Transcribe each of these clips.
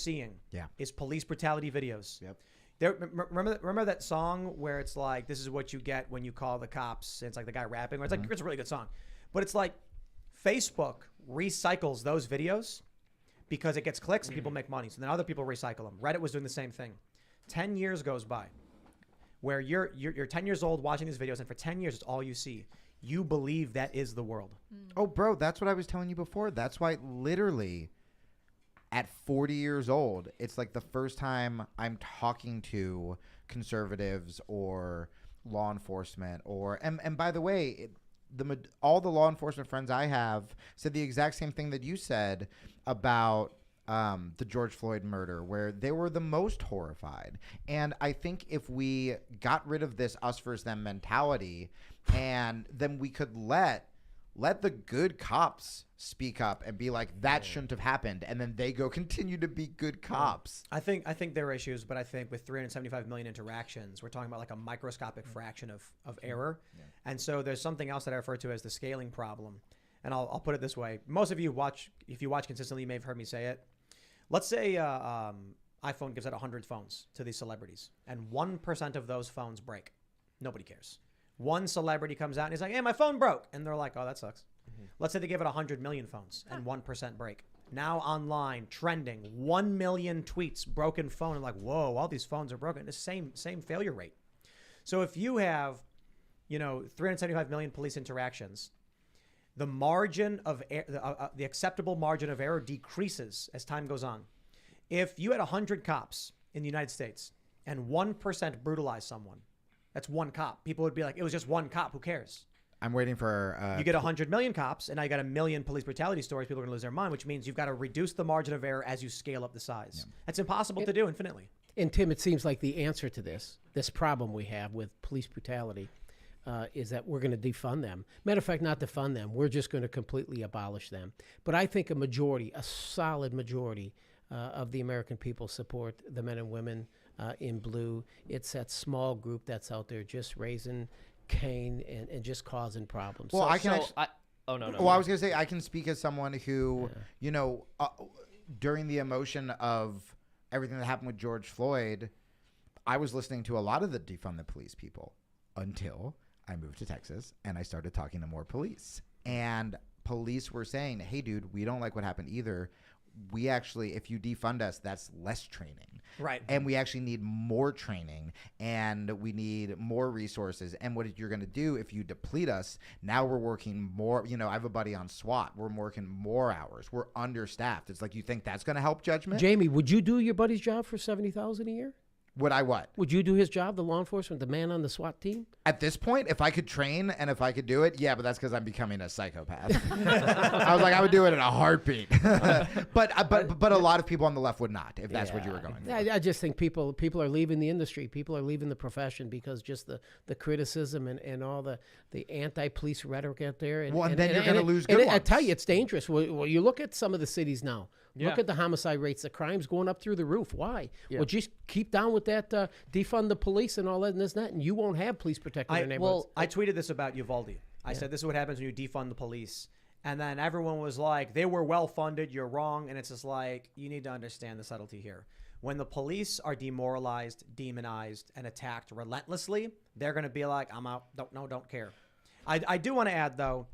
seeing Yeah. is police brutality videos. Yep. Remember that song where it's like, this is what you get when you call the cops. And it's like the guy rapping. Or it's like, it's a really good song. But it's like Facebook recycles those videos because it gets clicks and people make money. So then other people recycle them. Reddit was doing the same thing. 10 years goes by where you're 10 years old watching these videos, and for 10 years, it's all you see. You believe that is the world. Oh, bro, that's what I was telling you before. That's why literally at 40 years old, it's like the first time I'm talking to conservatives or law enforcement and by the way, all the law enforcement friends I have said the exact same thing that you said about the George Floyd murder, where they were the most horrified. And I think if we got rid of this us versus them mentality, and then we could let the good cops speak up and be like, that shouldn't have happened, and then they go continue to be good cops. I think there are issues, but I think with 375 million interactions, we're talking about like a microscopic fraction of error. Yeah. And so there's something else that I refer to as the scaling problem. And I'll put it this way. Most of you if you watch consistently, you may have heard me say it. Let's say iPhone gives out 100 phones to these celebrities, and 1% of those phones break. Nobody cares. One celebrity comes out and he's like, hey, my phone broke. And they're like, oh, that sucks. Mm-hmm. Let's say they give it 100 million phones and 1% break. Now online, trending, 1 million tweets, broken phone. And like, whoa, all these phones are broken. The same failure rate. So if you have, 375 million police interactions, the margin of the acceptable margin of error decreases as time goes on. If you had 100 cops in the United States and 1% brutalized someone, that's one cop. People would be like, it was just one cop. Who cares? I'm waiting for... you get 100 million cops, and now you got 1 million police brutality stories. People are going to lose their mind, which means you've got to reduce the margin of error as you scale up the size. Yeah. That's impossible to do infinitely. And Tim, it seems like the answer to this problem we have with police brutality is that we're going to defund them. Matter of fact, not defund them. We're just going to completely abolish them. But I think a solid majority of the American people support the men and women in blue. It's that small group that's out there just raising Cain and just causing problems. Well, I was going to say, I can speak as someone who, during the emotion of everything that happened with George Floyd, I was listening to a lot of the defund the police people until I moved to Texas and I started talking to more police. And police were saying, hey, dude, we don't like what happened either. We actually, if you defund us, that's less training. Right. And we actually need more training and we need more resources. And what you're going to do if you deplete us, now we're working more. I have a buddy on SWAT. We're working more hours. We're understaffed. It's like, you think that's going to help judgment? Jamie, would you do your buddy's job for $70,000 a year? Would I what? Would you do his job, the law enforcement, the man on the SWAT team? At this point, if I could train and if I could do it, yeah, but that's because I'm becoming a psychopath. I was like, I would do it in a heartbeat. but a lot of people on the left would not, if that's what you were going for. I just think people are leaving the industry. People are leaving the profession because just the criticism and all the anti-police rhetoric out there. And then you're going to lose good ones. I tell you, it's dangerous. Well, you look at some of the cities now. Yeah. Look at the homicide rates. The crime's going up through the roof. Why? Yeah. Well, just keep down with that defund the police and all that and this and that, and you won't have police protecting your neighborhoods. I tweeted this about Uvalde. I said, this is what happens when you defund the police. And then everyone was like, they were well funded. You're wrong. And it's just like, you need to understand the subtlety here. When the police are demoralized, demonized, and attacked relentlessly, they're going to be like, I'm out. Don't care. I do want to add, though,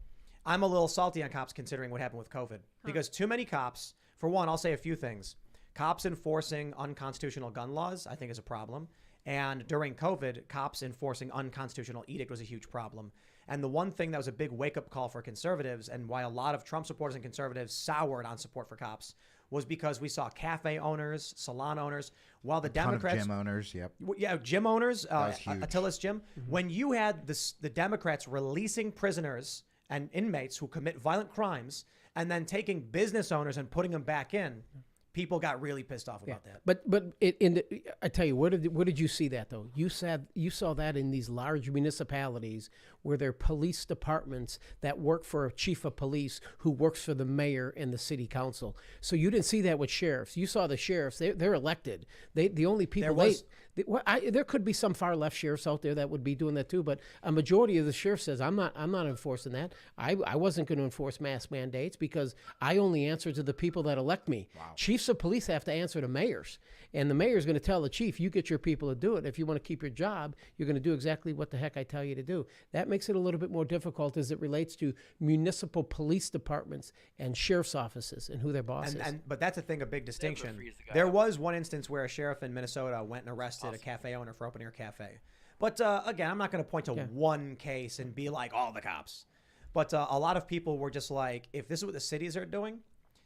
I'm a little salty on cops considering what happened with COVID. Because too many cops, for one, I'll say a few things. Cops enforcing unconstitutional gun laws, I think, is a problem. And during COVID, cops enforcing unconstitutional edict was a huge problem. And the one thing that was a big wake-up call for conservatives and why a lot of Trump supporters and conservatives soured on support for cops was because we saw cafe owners, salon owners, while the Democrats... Gym owners, yep. Yeah, gym owners, Attila's Gym. Mm-hmm. When you had the Democrats releasing prisoners and inmates who commit violent crimes and then taking business owners and putting them back in... People got really pissed off about that. But I tell you, where did you see that though? You saw that in these large municipalities where there are police departments that work for a chief of police who works for the mayor and the city council. So you didn't see that with sheriffs. You saw the sheriffs; they're elected. The only people there could be some far left sheriffs out there that would be doing that too. But a majority of the sheriff says, I'm not enforcing that. I wasn't going to enforce mask mandates because I only answer to the people that elect me. Wow. Chiefs chiefs of police have to answer to mayors, and the mayor's going to tell the chief, you get your people to do it. If you want to keep your job, you're going to do exactly what the heck I tell you to do. That makes it a little bit more difficult as it relates to municipal police departments and sheriff's offices and who their boss is. But that's a big distinction. There was one instance where a sheriff in Minnesota went and arrested a cafe owner for opening a cafe. But again, I'm not going to point to one case and be like, all the cops. But a lot of people were just like, if this is what the cities are doing.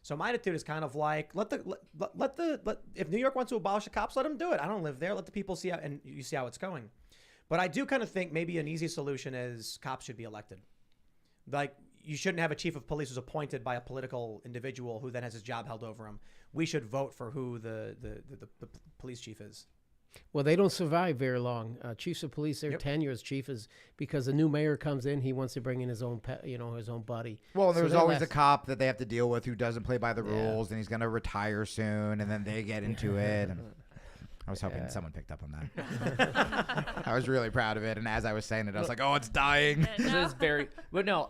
So my attitude is kind of like, if New York wants to abolish the cops, let them do it. I don't live there. Let the people see how, and you see how it's going. But I do kind of think maybe an easy solution is cops should be elected. Like, you shouldn't have a chief of police who's appointed by a political individual who then has his job held over him. We should vote for who the police chief is. Well, they don't survive very long. Chiefs of police, their tenure as chief is because a new mayor comes in, he wants to bring in his own his own buddy. Well, there's always a cop that they have to deal with who doesn't play by the rules, and he's going to retire soon, and then they get into it. And I was hoping someone picked up on that. I was really proud of it, and as I was saying it, I was like, "Oh, it's dying." It is very. But no,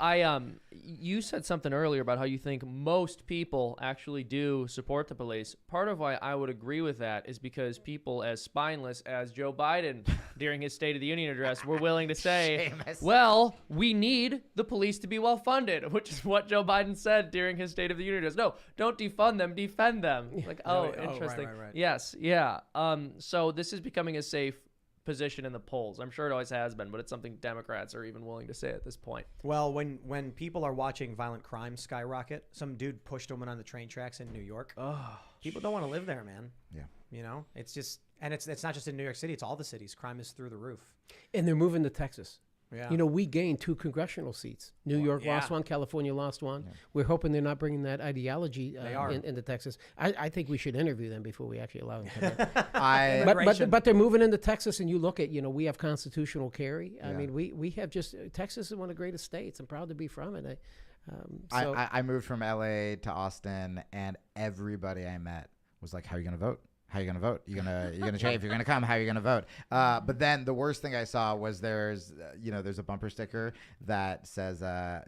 you said something earlier about how you think most people actually do support the police. Part of why I would agree with that is because people as spineless as Joe Biden during his State of the Union address were willing to say, well, we need the police to be well funded, which is what Joe Biden said during his State of the Union address. No, don't defund them, defend them. Like, interesting. Right. Yes, yeah. So this is becoming a safe position in the polls. I'm sure it always has been, but it's something Democrats are even willing to say at this point. Well, when people are watching violent crime skyrocket, some dude pushed a woman on the train tracks in New York. Oh, people don't want to live there, man. Yeah. You know, it's just, and it's not just in New York City, it's all the cities. Crime is through the roof. And they're moving to Texas. Yeah. You know, we gained 2 congressional seats. New York lost one, California lost one. Yeah. We're hoping they're not bringing that ideology into Texas. I think we should interview them before we actually allow them to come in. But they're moving into Texas, and you look at, we have constitutional carry. I mean, we have Texas is one of the greatest states. I'm proud to be from it. I moved from LA to Austin, and everybody I met was like, how are you going to vote? How are you going to vote? You're going to change. If you're going to come, how are you going to vote? But then the worst thing I saw was there's a bumper sticker that says,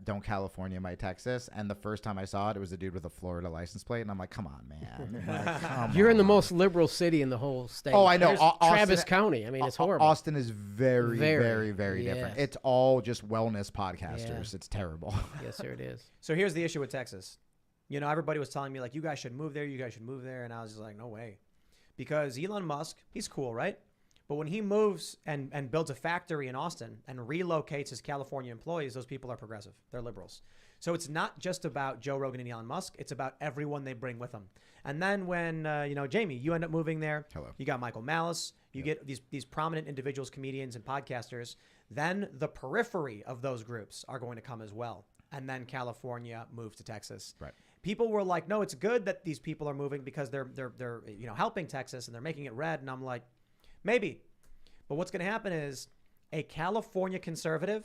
don't California my Texas. And the first time I saw it, it was a dude with a Florida license plate. And I'm like, come on, man. Like, You're in the most liberal city in the whole state. Oh, I know. Travis County. I mean, it's horrible. Austin is very, very, very different. It's all just wellness podcasters. Yeah. It's terrible. Yes, sir, it is. So here's the issue with Texas. Everybody was telling me, like, you guys should move there. You guys should move there. And I was just like, no way. Because Elon Musk, he's cool, right? But when he moves and builds a factory in Austin and relocates his California employees, those people are progressive. They're liberals. So it's not just about Joe Rogan and Elon Musk. It's about everyone they bring with them. And then when, Jamie, you end up moving there. Hello. You got Michael Malice. You get these prominent individuals, comedians, and podcasters. Then the periphery of those groups are going to come as well. And then California moves to Texas. Right. People were like, no, it's good that these people are moving because they're helping Texas and they're making it red. And I'm like, maybe. But what's going to happen is a California conservative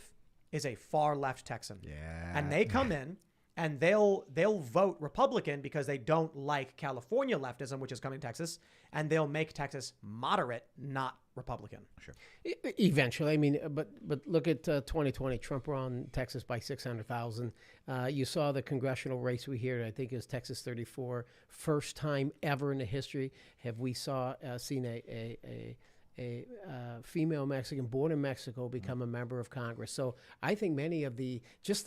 is a far left Texan. Yeah. And they come in and they'll vote Republican because they don't like California leftism, which is coming to Texas, and they'll make Texas moderate, not Republican. Sure. Eventually, I mean, but look at 2020. Trump won Texas by 600,000. You saw the congressional race we hear. I think it was Texas 34. First time ever in the history have we seen a female Mexican born in Mexico become a member of Congress. So I think many of the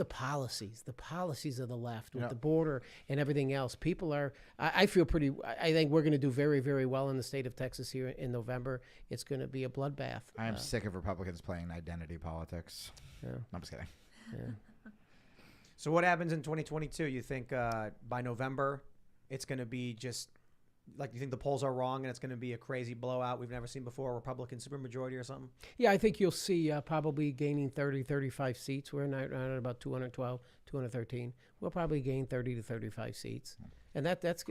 policies of the left with the border and everything else, people are, I think we're going to do very, very well in the state of Texas here in November. It's going to be a bloodbath. I am sick of Republicans playing identity politics. Yeah. I'm just kidding. Yeah. So what happens in 2022? You think by November it's going to be just, like, you think the polls are wrong and it's going to be a crazy blowout we've never seen before, a Republican supermajority or something? Yeah, I think you'll see probably gaining 30, 35 seats. We're at about 212, 213. We'll probably gain 30 to 35 seats. And that's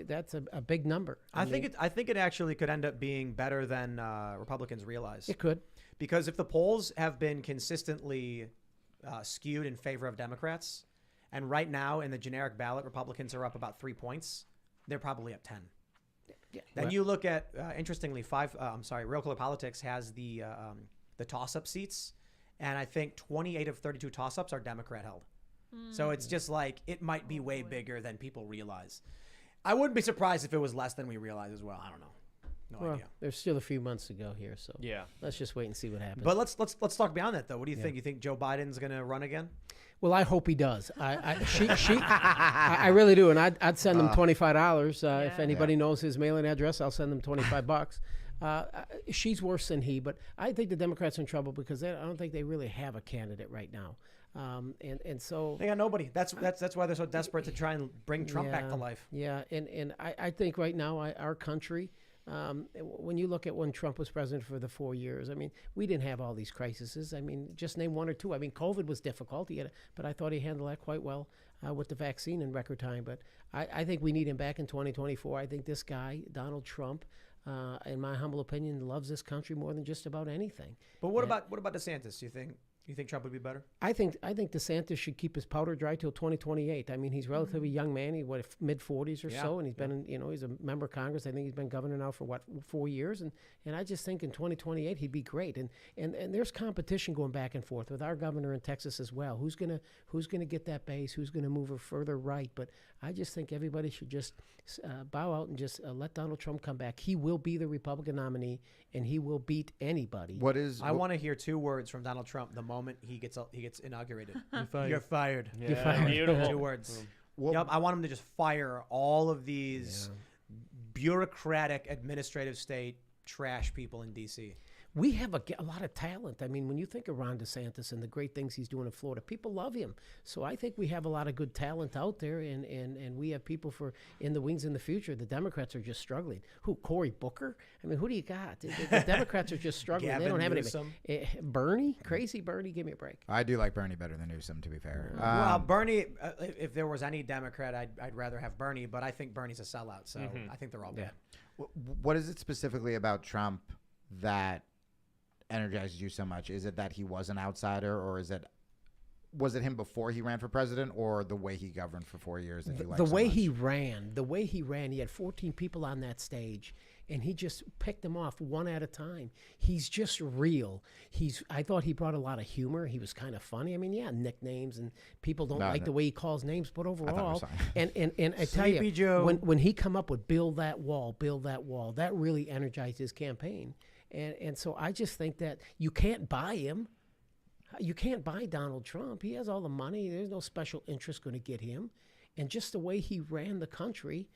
a big number. I think it actually could end up being better than Republicans realize. It could. Because if the polls have been consistently skewed in favor of Democrats, and right now in the generic ballot, Republicans are up about 3 points, they're probably up 10. Yeah. Then you look at, interestingly, Real Clear Politics has the toss-up seats, and I think 28 of 32 toss-ups are Democrat held. So it's just like, it might be way bigger than people realize. I wouldn't be surprised if it was less than we realize as well. I don't know. No idea. There's still a few months to go here, so Yeah. let's just wait and see what happens. But let's talk beyond that though. What do you think? You think Joe Biden's going to run again? Well, I hope he does. I really do, and I'd send him $25 if anybody knows his mailing address. I'll send them $25. She's worse than he, but I think the Democrats are in trouble because I don't think they really have a candidate right now, and so They got nobody. That's why they're so desperate to try and bring Trump back to life. Yeah, and I think right now our country. When you look at when Trump was president for the 4 years, I mean, we didn't have all these crises. I mean, just name one or two. I mean, COVID was difficult, but I thought he handled that quite well with the vaccine in record time. But I think we need him back in 2024. I think this guy, Donald Trump, in my humble opinion, loves this country more than just about anything. But what about DeSantis? Do you think Trump would be better? I think DeSantis should keep his powder dry till 2028. I mean, he's a relatively young man. He's mid 40s or so, and he's been he's a member of Congress. I think he's been governor now for 4 years, and I just think in 2028 he'd be great. And there's competition going back and forth with our governor in Texas as well. Who's gonna get that base? Who's gonna move her further right? But I just think everybody should just bow out and just let Donald Trump come back. He will be the Republican nominee, and he will beat anybody. I want to hear 2 words from Donald Trump the moment he gets inaugurated. You're fired. You're fired. Yeah. You're fired. Beautiful. 2 words. What- Yep, I want him to just fire all of these bureaucratic, administrative state trash people in D.C. We have a lot of talent. I mean, when you think of Ron DeSantis and the great things he's doing in Florida, people love him. So I think we have a lot of good talent out there, and we have people in the wings in the future. The Democrats are just struggling. Who, Cory Booker? I mean, who do you got? The Democrats are just struggling. They don't have Newsom. anybody. Bernie? Crazy Bernie? Give me a break. I do like Bernie better than Newsom, to be fair. Well, Bernie, if there was any Democrat, I'd rather have Bernie, but I think Bernie's a sellout, so I think they're all bad. What is it specifically about Trump that energizes you so much? Is it that he was an outsider, or was it him before he ran for president, or the way he governed for 4 years that you liked The so way much? he ran, he had 14 people on that stage, and he just picked them off one at a time. He's just real. I thought he brought a lot of humor. He was kind of funny. I mean, nicknames, and people don't like the way he calls names, but overall, and I tell Sleepy you, Joe. when he come up with build that wall, that really energized his campaign. And so I just think that you can't buy him. You can't buy Donald Trump. He has all the money. There's no special interest going to get him. And just the way he ran the country,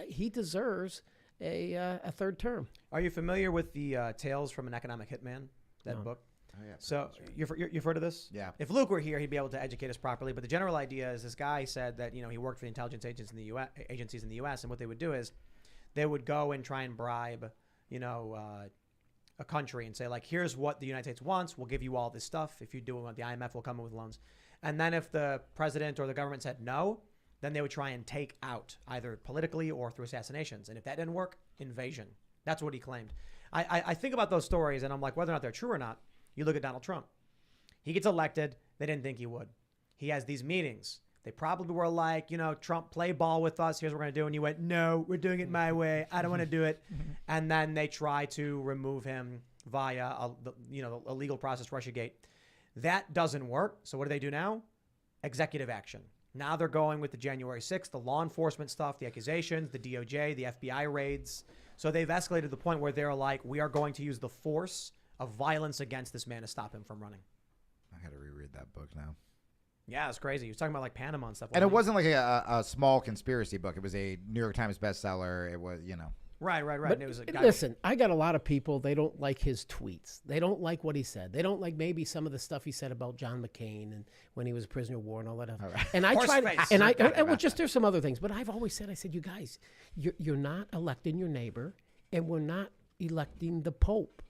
he deserves a third term. Are you familiar with the Tales from an Economic Hitman, that book? Oh, yeah, So you've heard of this? Yeah. If Luke were here, he'd be able to educate us properly. But the general idea is this guy said that he worked for the intelligence agencies in the U.S. and what they would do is they would go and try and bribe a country and say, like, here's what the United States wants. We'll give you all this stuff. If you do what the IMF will come in with loans. And then if the president or the government said no, then they would try and take out either politically or through assassinations. And if that didn't work, invasion. That's what he claimed. I think about those stories and I'm like, whether or not they're true or not, you look at Donald Trump. He gets elected. They didn't think he would. He has these meetings. They probably were like, Trump, play ball with us. Here's what we're going to do. And he went, no, we're doing it my way. I don't want to do it. And then they try to remove him via, a legal process, Russiagate. That doesn't work. So what do they do now? Executive action. Now they're going with the January 6th, the law enforcement stuff, the accusations, the DOJ, the FBI raids. So they've escalated to the point where they're like, we are going to use the force of violence against this man to stop him from running. I got to reread that book now. Yeah, it's crazy. He was talking about like Panama and stuff. And it wasn't like a small conspiracy book. It was a New York Times bestseller. It was, Right. But And it was a guy. listen, I got a lot of people, they don't like his tweets. They don't like what he said. They don't like maybe some of the stuff he said about John McCain and when he was a prisoner of war and all that. All right. And I tried, Horseface. and there's some other things, but I've always said, you guys, you're not electing your neighbor, and we're not electing the Pope.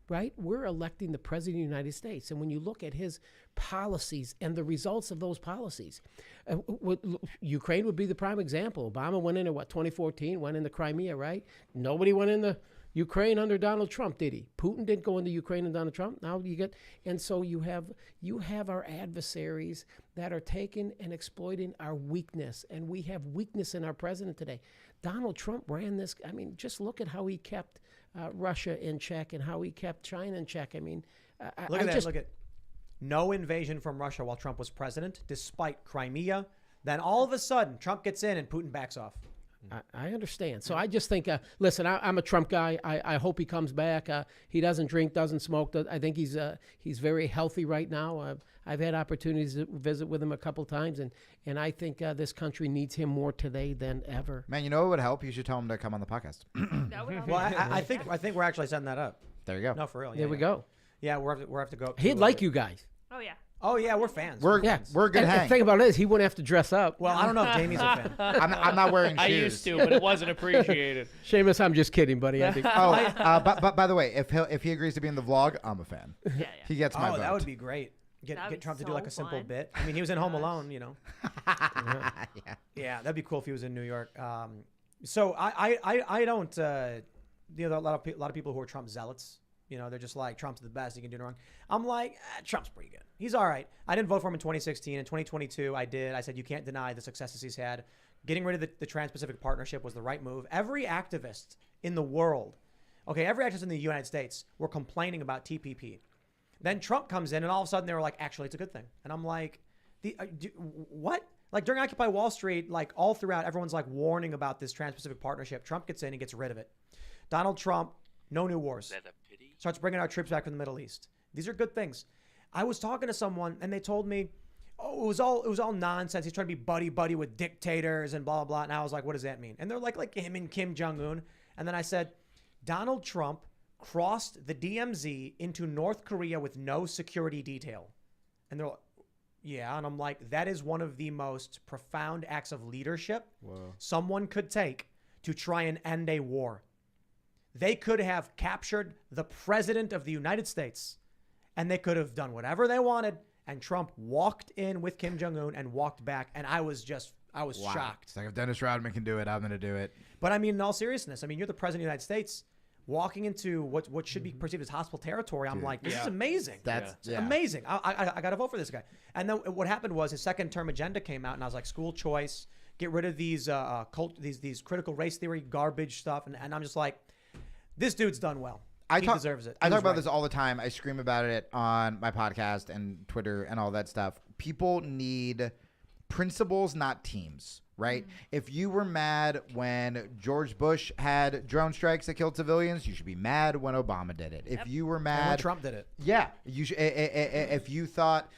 Right? We're electing the President of the United States. And when you look at his policies and the results of those policies, Ukraine would be the prime example. Obama went into 2014, went into Crimea, right? Nobody went into Ukraine under Donald Trump, did he? Putin didn't go into Ukraine under Donald Trump. Now and so you have our adversaries that are taking and exploiting our weakness. And we have weakness in our president today. Donald Trump ran this. I mean, just look at how he kept Russia in check and how he kept China in check. I mean, Look at no invasion from Russia while Trump was president, despite Crimea. Then all of a sudden, Trump gets in and Putin backs off. I understand. So I just think, listen, I'm a Trump guy. I hope he comes back. He doesn't drink, doesn't smoke. I think he's very healthy right now. I've had opportunities to visit with him a couple times, and I think this country needs him more today than ever. Man, you know what would help? You should tell him to come on the podcast. That would help. Well, I think we're actually setting that up. There you go. No, for real. Yeah, There we go. Yeah, we're have to go. He'd like you guys. Oh yeah. Oh yeah, we're fans. We're Yeah, we're good and hang. the thing about it is he wouldn't have to dress up. Well, I don't know if Jamie's a fan. I'm not wearing shoes. I used to, but it wasn't appreciated. Seamus, I'm just kidding, buddy. I think. But by the way, if he agrees to be in the vlog, I'm a fan. Yeah. He gets my Oh, vote. that would be great. Get That'd be Trump to do so like a simple fun. bit. I mean, he was in Home Alone, you know. Yeah. Yeah, that'd be cool if he was in New York. So I don't. You know, a lot of people who are Trump zealots. You know, they're just like, Trump's the best. He can do no wrong. I'm like, Trump's pretty good. He's all right. I didn't vote for him in 2016. In 2022, I did. I said, you can't deny the successes he's had. Getting rid of the Trans-Pacific Partnership was the right move. Every activist in the world, every activist in the United States were complaining about TPP. Then Trump comes in, and all of a sudden they were like, actually, it's a good thing. And I'm like, what? Like during Occupy Wall Street, like all throughout, everyone's like warning about this Trans-Pacific Partnership. Trump gets in and gets rid of it. Donald Trump, no new wars. Starts bringing our troops back from the Middle East. These are good things. I was talking to someone and they told me, oh, it was all nonsense. He's trying to be buddy with dictators and blah, blah, blah. And I was like, what does that mean? And they're like him and Kim Jong-un. And then I said, Donald Trump crossed the DMZ into North Korea with no security detail. And they're like, yeah. And I'm like, that is one of the most profound acts of leadership someone could take to try and end a war. They could have captured the president of the United States and they could have done whatever they wanted. And Trump walked in with Kim Jong-un and walked back. And I was shocked. It's like if Dennis Rodman can do it, I'm going to do it. But I mean, in all seriousness, I mean, you're the president of the United States walking into what should be perceived as hostile territory. I'm like, this is amazing. That's amazing. I got to vote for this guy. And then what happened was his second term agenda came out and I was like, school choice, get rid of these these critical race theory garbage stuff. And I'm just like, this dude's done well. He deserves it. I talk about this all the time. I scream about it on my podcast and Twitter and all that stuff. People need principles, not teams, right? If you were mad when George Bush had drone strikes that killed civilians, you should be mad when Obama did it. If you were And mad when Trump did it. yeah, you should, if you thought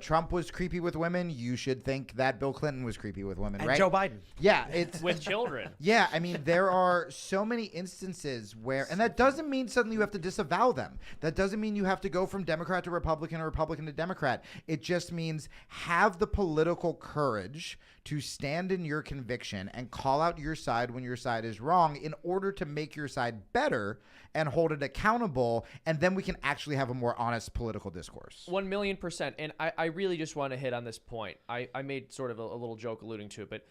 Trump was creepy with women, you should think that Bill Clinton was creepy with women, And right? Joe Biden. Yeah, it's With children. yeah, I mean, there are so many instances where, and that doesn't mean suddenly you have to disavow them. That doesn't mean you have to go from Democrat to Republican or Republican to Democrat. It just means have the political courage to stand in your conviction and call out your side when your side is wrong in order to make your side better and hold it accountable. And then we can actually have a more honest political discourse. 1,000,000%. And I really just want to hit on this point. I made sort of a little joke alluding to it, but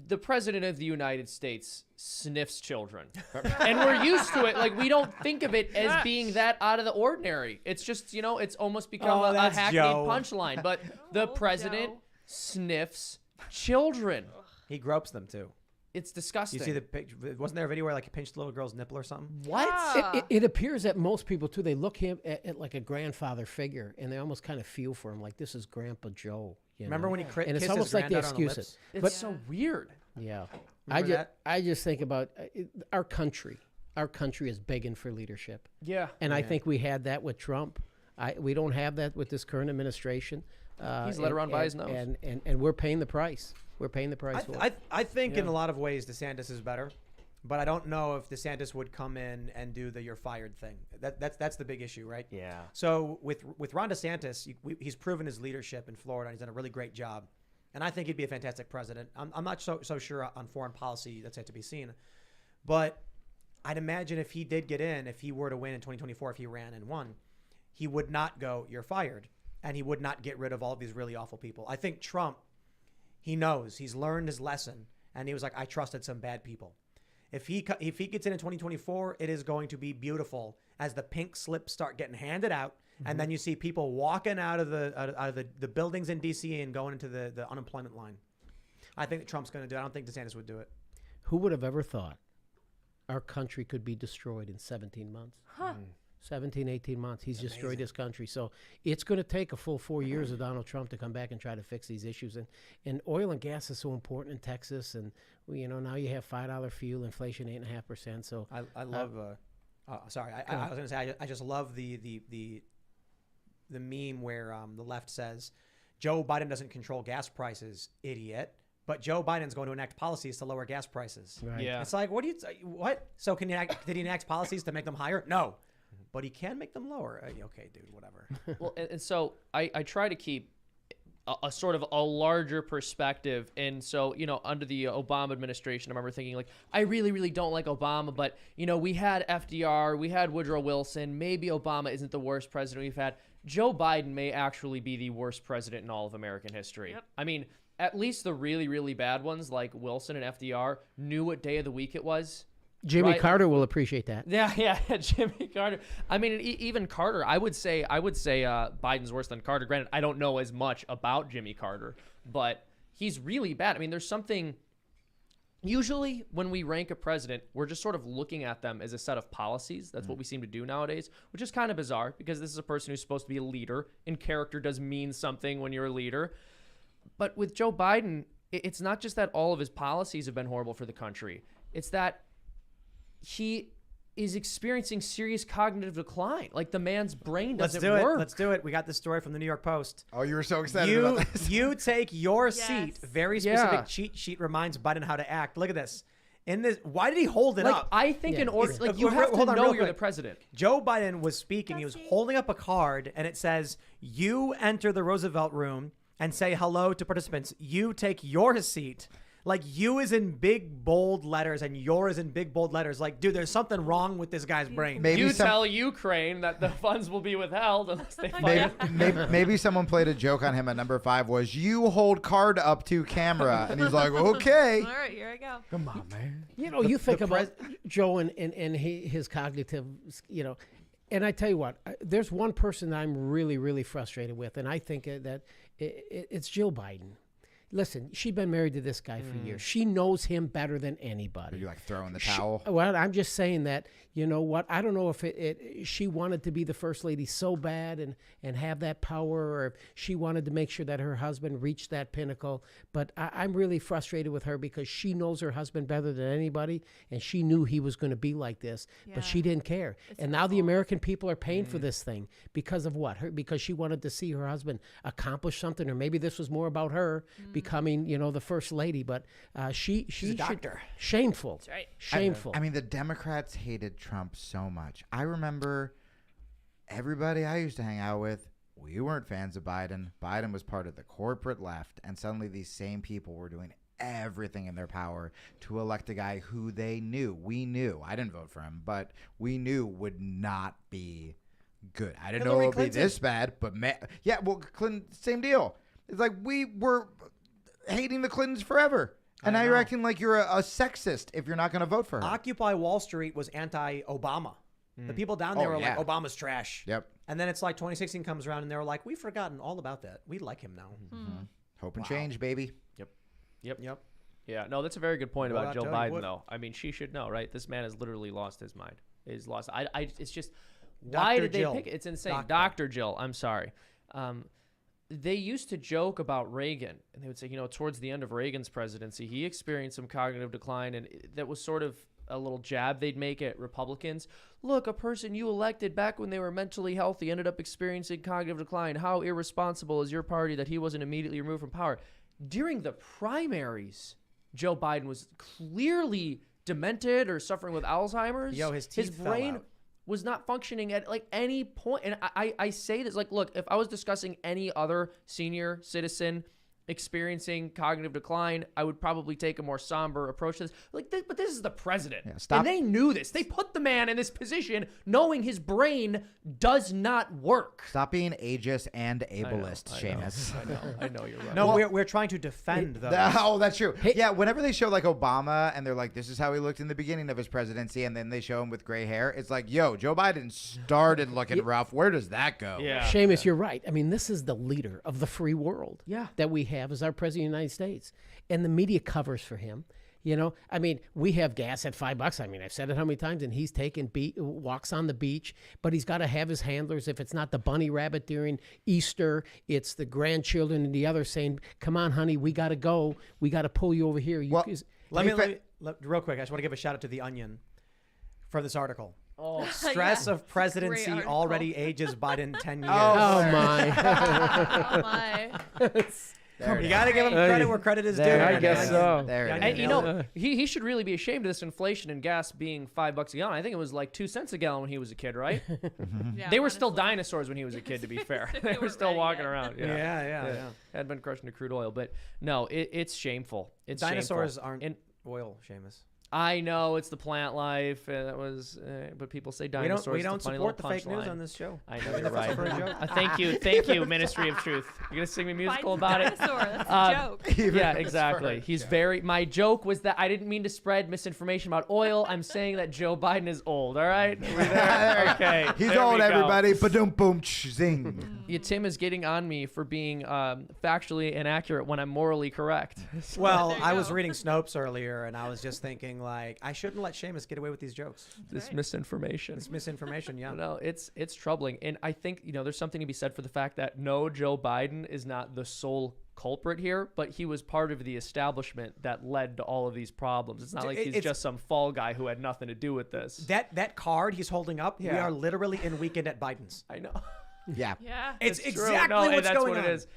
the president of the United States sniffs children. And we're used to it. Like, we don't think of it as being that out of the ordinary. It's just, it's almost become a that's hackneyed Joe. punchline. But the president sniffs children. He gropes them too. It's disgusting. You see the picture? Wasn't there a video where like he pinched the little girl's nipple or something? What? It appears that most people too, they look him at like a grandfather figure, and they almost kind of feel for him, like this is Grandpa Joe. Remember when he and it's kissed almost his like they granddaughter on the excuse it. lips? It's so weird. Yeah, Remember that? I just think about our country. Our country is begging for leadership, Yeah. and I think we had that with Trump. We don't have that with this current administration. He's led around by his nose. and we're paying the price. We're paying the price for it. I think in a lot of ways DeSantis is better, but I don't know if DeSantis would come in and do the "you're fired" thing. That's the big issue, right? Yeah. So with Ron DeSantis, he's proven his leadership in Florida, and he's done a really great job, and I think he'd be a fantastic president. I'm not so sure on foreign policy. That's yet to be seen, but I'd imagine if he did get in, if he were to win in 2024, if he ran and won, he would not go "you're fired," and he would not get rid of all of these really awful people. I think Trump, he knows, he's learned his lesson, and he was like, I trusted some bad people. If he gets in 2024, it is going to be beautiful as the pink slips start getting handed out, and then you see people walking out of the buildings in D.C. and going into the unemployment line. I think that Trump's going to do it. I don't think DeSantis would do it. Who would have ever thought our country could be destroyed in 17 months? Huh. 17, 18 months. He's destroyed this country. So it's going to take a full 4 years of Donald Trump to come back and try to fix these issues. And oil and gas is so important in Texas. And, now you have $5 fuel, inflation 8.5%. So I love. Sorry, I was going to say I just love the meme where the left says Joe Biden doesn't control gas prices, idiot. But Joe Biden's going to enact policies to lower gas prices. Right. Yeah. It's like, what? So did he enact policies to make them higher? No. But he can make them lower. Okay, dude, whatever. Well, and so I try to keep a sort of a larger perspective. And so, under the Obama administration, I remember thinking, like, I really, really don't like Obama, but, we had FDR, we had Woodrow Wilson. Maybe Obama isn't the worst president we've had. Joe Biden may actually be the worst president in all of American history. Yep. I mean, at least the really, really bad ones like Wilson and FDR knew what day of the week it was. Jimmy right? Carter will appreciate that. Yeah, Jimmy Carter. I mean, even Carter. I would say Biden's worse than Carter. Granted, I don't know as much about Jimmy Carter, but he's really bad. I mean, there's something. Usually, when we rank a president, we're just sort of looking at them as a set of policies. That's what we seem to do nowadays, which is kind of bizarre because this is a person who's supposed to be a leader, and character does mean something when you're a leader. But with Joe Biden, it's not just that all of his policies have been horrible for the country. It's that he is experiencing serious cognitive decline. Like, the man's brain doesn't work. Let's do it. We got this story from the New York Post. Oh, you were so excited about this. You take your Yes. seat. Very specific cheat sheet reminds Biden how to act. Look at this. Why did he hold it Like, up? I think in order, It's- like, you have to hold on, know real you're quick. the president. Joe Biden was speaking. He was holding up a card, and it says, "You enter the Roosevelt room and say hello to participants. You take your seat." Like, you is in big, bold letters, and yours in big, bold letters. Like, dude, there's something wrong with this guy's brain. Maybe Tell Ukraine that the funds will be withheld unless they fight. maybe someone played a joke on him at number 5 was, you hold card up to camera. And he's like, okay. All right, here I go. Come on, man. You think about Joe and his cognitive, and I tell you what, there's one person that I'm really, really frustrated with, and I think that it's Jill Biden. Listen, she's been married to this guy for years. She knows him better than anybody. Are you like throwing the towel? Well, I'm just saying that, you know what, I don't know if she wanted to be the first lady so bad and have that power, or if she wanted to make sure that her husband reached that pinnacle. But I'm really frustrated with her because she knows her husband better than anybody, and she knew he was going to be like this, but she didn't care. And now the American people are paying for this thing because of what? Because she wanted to see her husband accomplish something, or maybe this was more about her becoming, the first lady. But she's a doctor. Shameful. That's right. Shameful. I mean, the Democrats hated Trump so much. I remember everybody I used to hang out with, we weren't fans of Biden. Biden was part of the corporate left, and suddenly these same people were doing everything in their power to elect a guy who we knew, I didn't vote for him, but we knew would not be good. I didn't know Hillary it would be Clinton. this bad, but Clinton, same deal. It's like we were hating the Clintons forever. And now you're acting like you're a sexist if you're not going to vote for her. Occupy Wall Street was anti-Obama. The people down there were like, Obama's trash. Yep. And then it's like 2016 comes around, and they were like, we've forgotten all about that. We like him now. Hope and change, baby. Yep. Yeah, no, that's a very good point Well, about I Joe tell you Biden, what. though. I mean, she should know, right? This man has literally lost his mind. He's lost. It's just, why Dr. did Jill. they pick it? It's insane. Doctor. Dr. Jill, I'm sorry. They used to joke about Reagan, and they would say, towards the end of Reagan's presidency, he experienced some cognitive decline, and that was sort of a little jab they'd make at Republicans. Look, a person you elected back when they were mentally healthy ended up experiencing cognitive decline. How irresponsible is your party that he wasn't immediately removed from power? During the primaries, Joe Biden was clearly demented or suffering with Alzheimer's. His teeth fell brain out. was not functioning at like any point. And I say this, like, look, if I was discussing any other senior citizen experiencing cognitive decline, I would probably take a more somber approach to this. But this is the president. Yeah, stop. And they knew this. They put the man in this position knowing his brain does not work. Stop being ageist and ableist, Seamus. I know you're right. No, we're trying to defend those. Oh, that's true. Yeah, whenever they show like Obama and they're like, this is how he looked in the beginning of his presidency, and then they show him with gray hair, it's like, yo, Joe Biden started looking rough. Where does that go? Yeah. Seamus, you're right. I mean, this is the leader of the free world Yeah. that we have as our president of the United States. And the media covers for him. You know, I mean, we have gas at $5. I mean, I've said it how many times, and he's taking walks on the beach, but he's got to have his handlers. If it's not the bunny rabbit during Easter, it's the grandchildren and the others saying, "Come on, honey, we got to go. We got to pull you over here." Let me real quick. I just want to give a shout out to The Onion for this article. Oh, Stress of presidency already ages Biden 10 years. Oh my! Oh my. You got to give him credit where credit is due. I guess so. There it And, is. you know, he should really be ashamed of this inflation in gas being $5 a gallon. I think it was like 2 cents a gallon when he was a kid, right? Yeah, They were still honestly. dinosaurs when he was a kid, to be fair. They They were weren't still ready walking yet. around. Yeah. Had been crushed into crude oil. But no, it's shameful. It's Dinosaurs shameful. aren't And oil, Seamus. I know it's the plant life. That was, but people say dinosaurs. We it's a don't funny support the little fake news punchline. on this show. I know I mean, you're that's right. for a joke. Thank you, Ministry of Truth. You're gonna sing me a musical Biden's about it. dinosaur. That's a joke. Yeah, exactly. He's very. My joke was that I didn't mean to spread misinformation about oil. I'm saying that Joe Biden is old. All right. Are we there? Okay. He's there old, we go. everybody. Ba-dum, boom, zing. Yeah, Tim is getting on me for being factually inaccurate when I'm morally correct. Well, There you I was go. reading Snopes earlier, and I was just thinking, like, I shouldn't let Seamus get away with these jokes. This right. misinformation. This misinformation, yeah. No, it's troubling, and I think there's something to be said for the fact that no, Joe Biden is not the sole culprit here, but he was part of the establishment that led to all of these problems. It's not like he's just some fall guy who had nothing to do with this. That card he's holding up, we Yeah. are literally in Weekend at Biden's. I know. Yeah. Yeah. It's True. exactly No, and what's that's going what on. it is.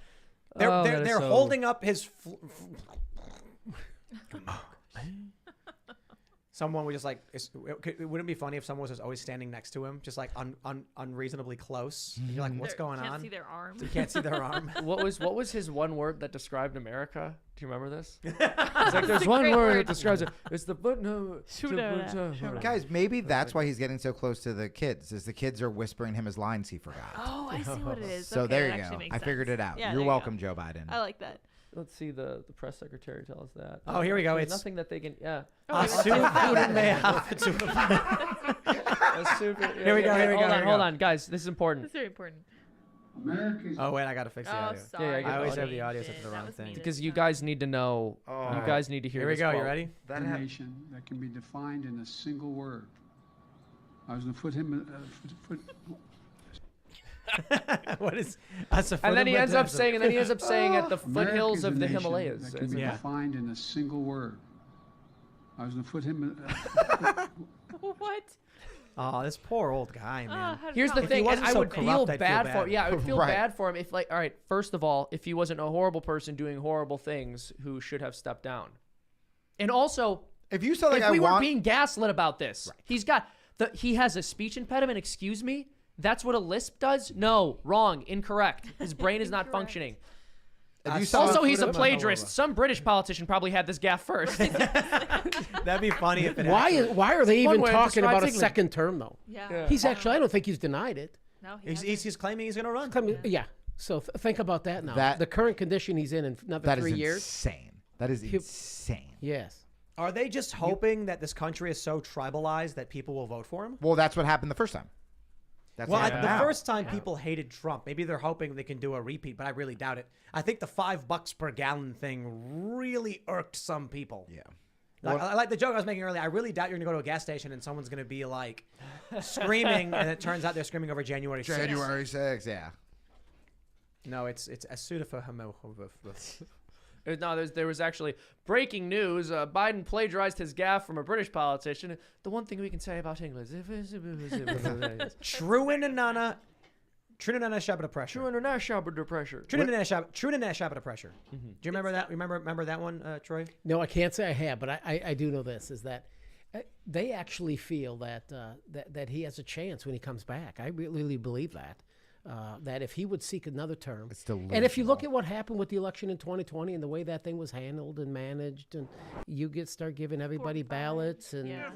They're Oh, that is they're so- holding up his. Someone would just like. Wouldn't it be funny if someone was just always standing next to him, just like unreasonably close? And you're like, what's going Can't on? see their arm. You can't see their arm. What was his one word that described America? Do you remember this? It's like there's one great word word. that describes it. It's the but no. Guys, maybe that's why he's getting so close to the kids, is the kids are whispering him his lines he forgot. Oh, I see what it is. So Okay, there that you actually go. makes I figured sense. it out. Yeah, there You're you welcome, go. Joe Biden. I like that. Let's see the press secretary tell us that. Oh, here we go. There's It's nothing that they can. Yeah. Oh, Here we go. Hold on, guys. This is important. That's very important. America's Oh wait, I gotta fix the Oh, audio. sorry. I always have the Changed audio set to it. the That wrong was thing. needed. Because you guys need to know. Oh. You guys need to hear. Here we this go. You quote. ready? a nation that can be defined in a single word. I was going to put him. What is? That's a And then he ends up saying, at the America foothills is of a the nation Himalayas. that can be Yeah. defined in a single word. I was going to put him. What? Oh, this poor old guy, Oh, man. how did Here's that the If happen? he thing, and wasn't I so would corrupt, feel I'd feel bad bad. for him. Yeah, I would feel Right. bad for him if, like, all right, first of all, if he wasn't a horrible person doing horrible things who should have stepped down. And also, If you said like if we I were want, being gaslit about this, he has a speech impediment, excuse me? That's what a lisp does? No, wrong, incorrect. His brain is not Incorrect. functioning. if you saw Also, he's a However. plagiarist. Some British politician probably had this gaff first. That'd be funny if it. Why are they One even way it talking describes about a England. second term though? Yeah. He's actually, I don't think he's denied it. No, he He's hasn't. claiming he's gonna run. Yeah. So think about that now. That- the current condition he's in another that is 3 years. insane. That is insane. Yes. Are they just hoping that this country is so tribalized that people will vote for him? Well, that's what happened the first time. That's Well, what the happened now. first time people hated Trump. Maybe they're hoping they can do a repeat, but I really doubt it. I think the $5 per gallon thing really irked some people. Yeah. I like the joke I was making earlier. I really doubt you're gonna go to a gas station and someone's gonna be like screaming, and it turns out they're screaming over January 6th. January 6th, yeah. No, it's Zer0her0e. No, there was actually breaking news. Biden plagiarized his gaffe from a British politician. The one thing we can say about English. True-in-a-nana shabba pressure. True international pressure. True-in-a-shabba pressure. Do you remember that? Remember that one, Troy? No, I can't say I have, but I do know this, is that they actually feel that that he has a chance when he comes back. I really believe that. That if he would seek another term, It's and if you look delusional. at what happened with the election in 2020 and the way that thing was handled and managed, and you start giving everybody ballots, and Yeah.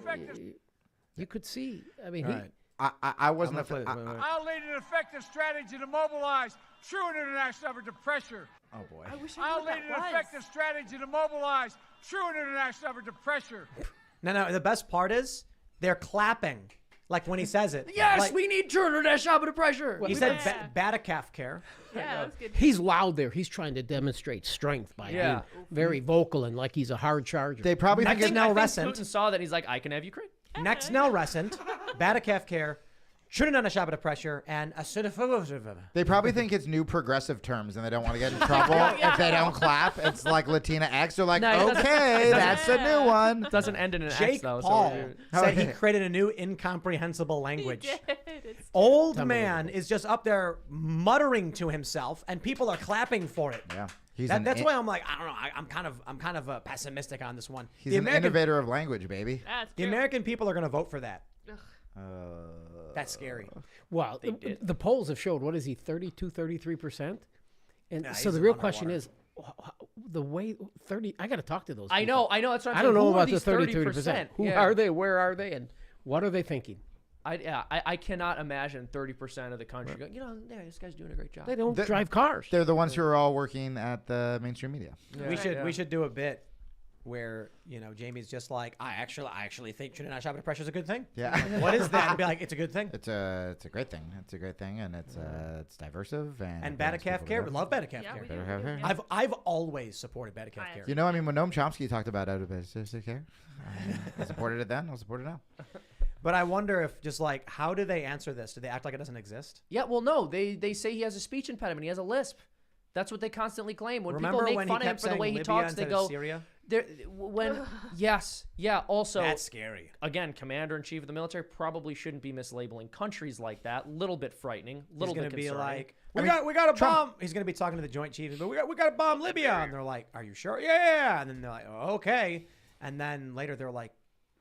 you could see. I mean, All right. I wasn't. I'm gonna play this. Wait. I'll lead an effective strategy to mobilize true international effort to pressure. Oh boy. I wish I I'll knew what lead an that was. effective strategy to mobilize true international effort to pressure. No. The best part is they're clapping Like when he says it. Yes, like, we need Trinidad under pressure. He said Yeah. Batacaf care. Yeah, that's good. He's loud there. He's trying to demonstrate strength by being very vocal and like he's a hard charger. They probably Next think now I think recent. Putin saw that. He's like, I can have Ukraine. Next now recent. Batacaf care. Shouldn't on a Shabbat pressure and a They probably think it's new progressive terms and they don't want to get in trouble if they don't clap. It's like Latina X. They're like, No, it doesn't- okay, that's a new one. It doesn't end in an Jake X though. Paul So said he created a new incomprehensible language. He did. It's Old man is just up there muttering to himself, and people are clapping for it. Yeah, he's That's why I'm like, I don't know. I'm kind of pessimistic on this one. he's an innovator of language, baby. that's The true. American people are going to vote for that. Ugh. That's scary. Well, the polls have showed, what is he, 32, 33%? And Nah, so he's the real underwater. question is, the way 30, I got to talk to those I people. know. That's what I'm I saying. don't know Who are about the these 30%. Who Yeah. are they? Where are they? And what are they thinking? I cannot imagine 30% of the country going, this guy's doing a great job. They don't The- drive cars. They're the ones who are all working at the mainstream media. We should do a bit where Jamie's just like, I actually think Trinidad Shabbat pressure is a good thing. Yeah. What is that? And be like, it's a good thing. It's a great thing. It's a great thing, and it's diversive and. And it brings Batacaf people care, we together. love Batacaf Yeah, care. we Better do. have her. Yeah. I've always supported Batacaf care. You know, I mean, when Noam Chomsky talked about out of care, I supported it then. I'll support it now. But I wonder if just like, how do they answer this? Do they act like it doesn't exist? Yeah, well, no. They say he has a speech impediment. He has a lisp. That's what they constantly claim. When Remember people make when fun he of him kept for the saying way he Libya talks, they instead go, of Syria? Yes. Yeah. Also, That's scary. again, commander-in-chief of the military probably shouldn't be mislabeling countries like that. Little bit frightening. Little He's bit gonna be concerning. like, we got a bomb. He's gonna be talking to the Joint Chiefs, but we got to bomb Libya, and they're like, are you sure? Yeah. And then they're like, oh, okay. And then later they're like,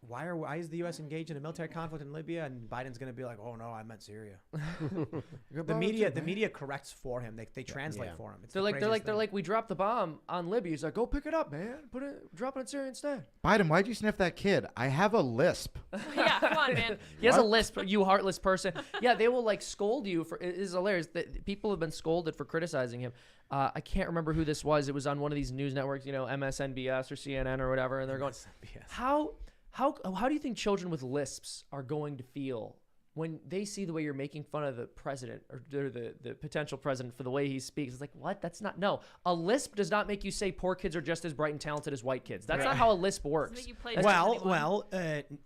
why is the U.S. engaged in a military conflict in Libya? And Biden's gonna be like, oh no, I meant Syria. the media corrects for him. They translate for him. It's They're the like, craziest thing. we dropped the bomb on Libya. He's like, go pick it up, man. Drop it in Syria instead. Biden, why'd you sniff that kid? I have a lisp. Yeah, come on, man. He has a lisp, you heartless person. Yeah, they will like scold you for. It is hilarious that people have been scolded for criticizing him. I can't remember who this was. It was on one of these news networks, MSNBS or CNN or whatever, and they're going, how do you think children with lisps are going to feel when they see the way you're making fun of the president or the potential president for the way he speaks? It's like, what? That's not, no. A lisp does not make you say poor kids are just as bright and talented as white kids. That's not how a lisp works. Doesn't make you play Well,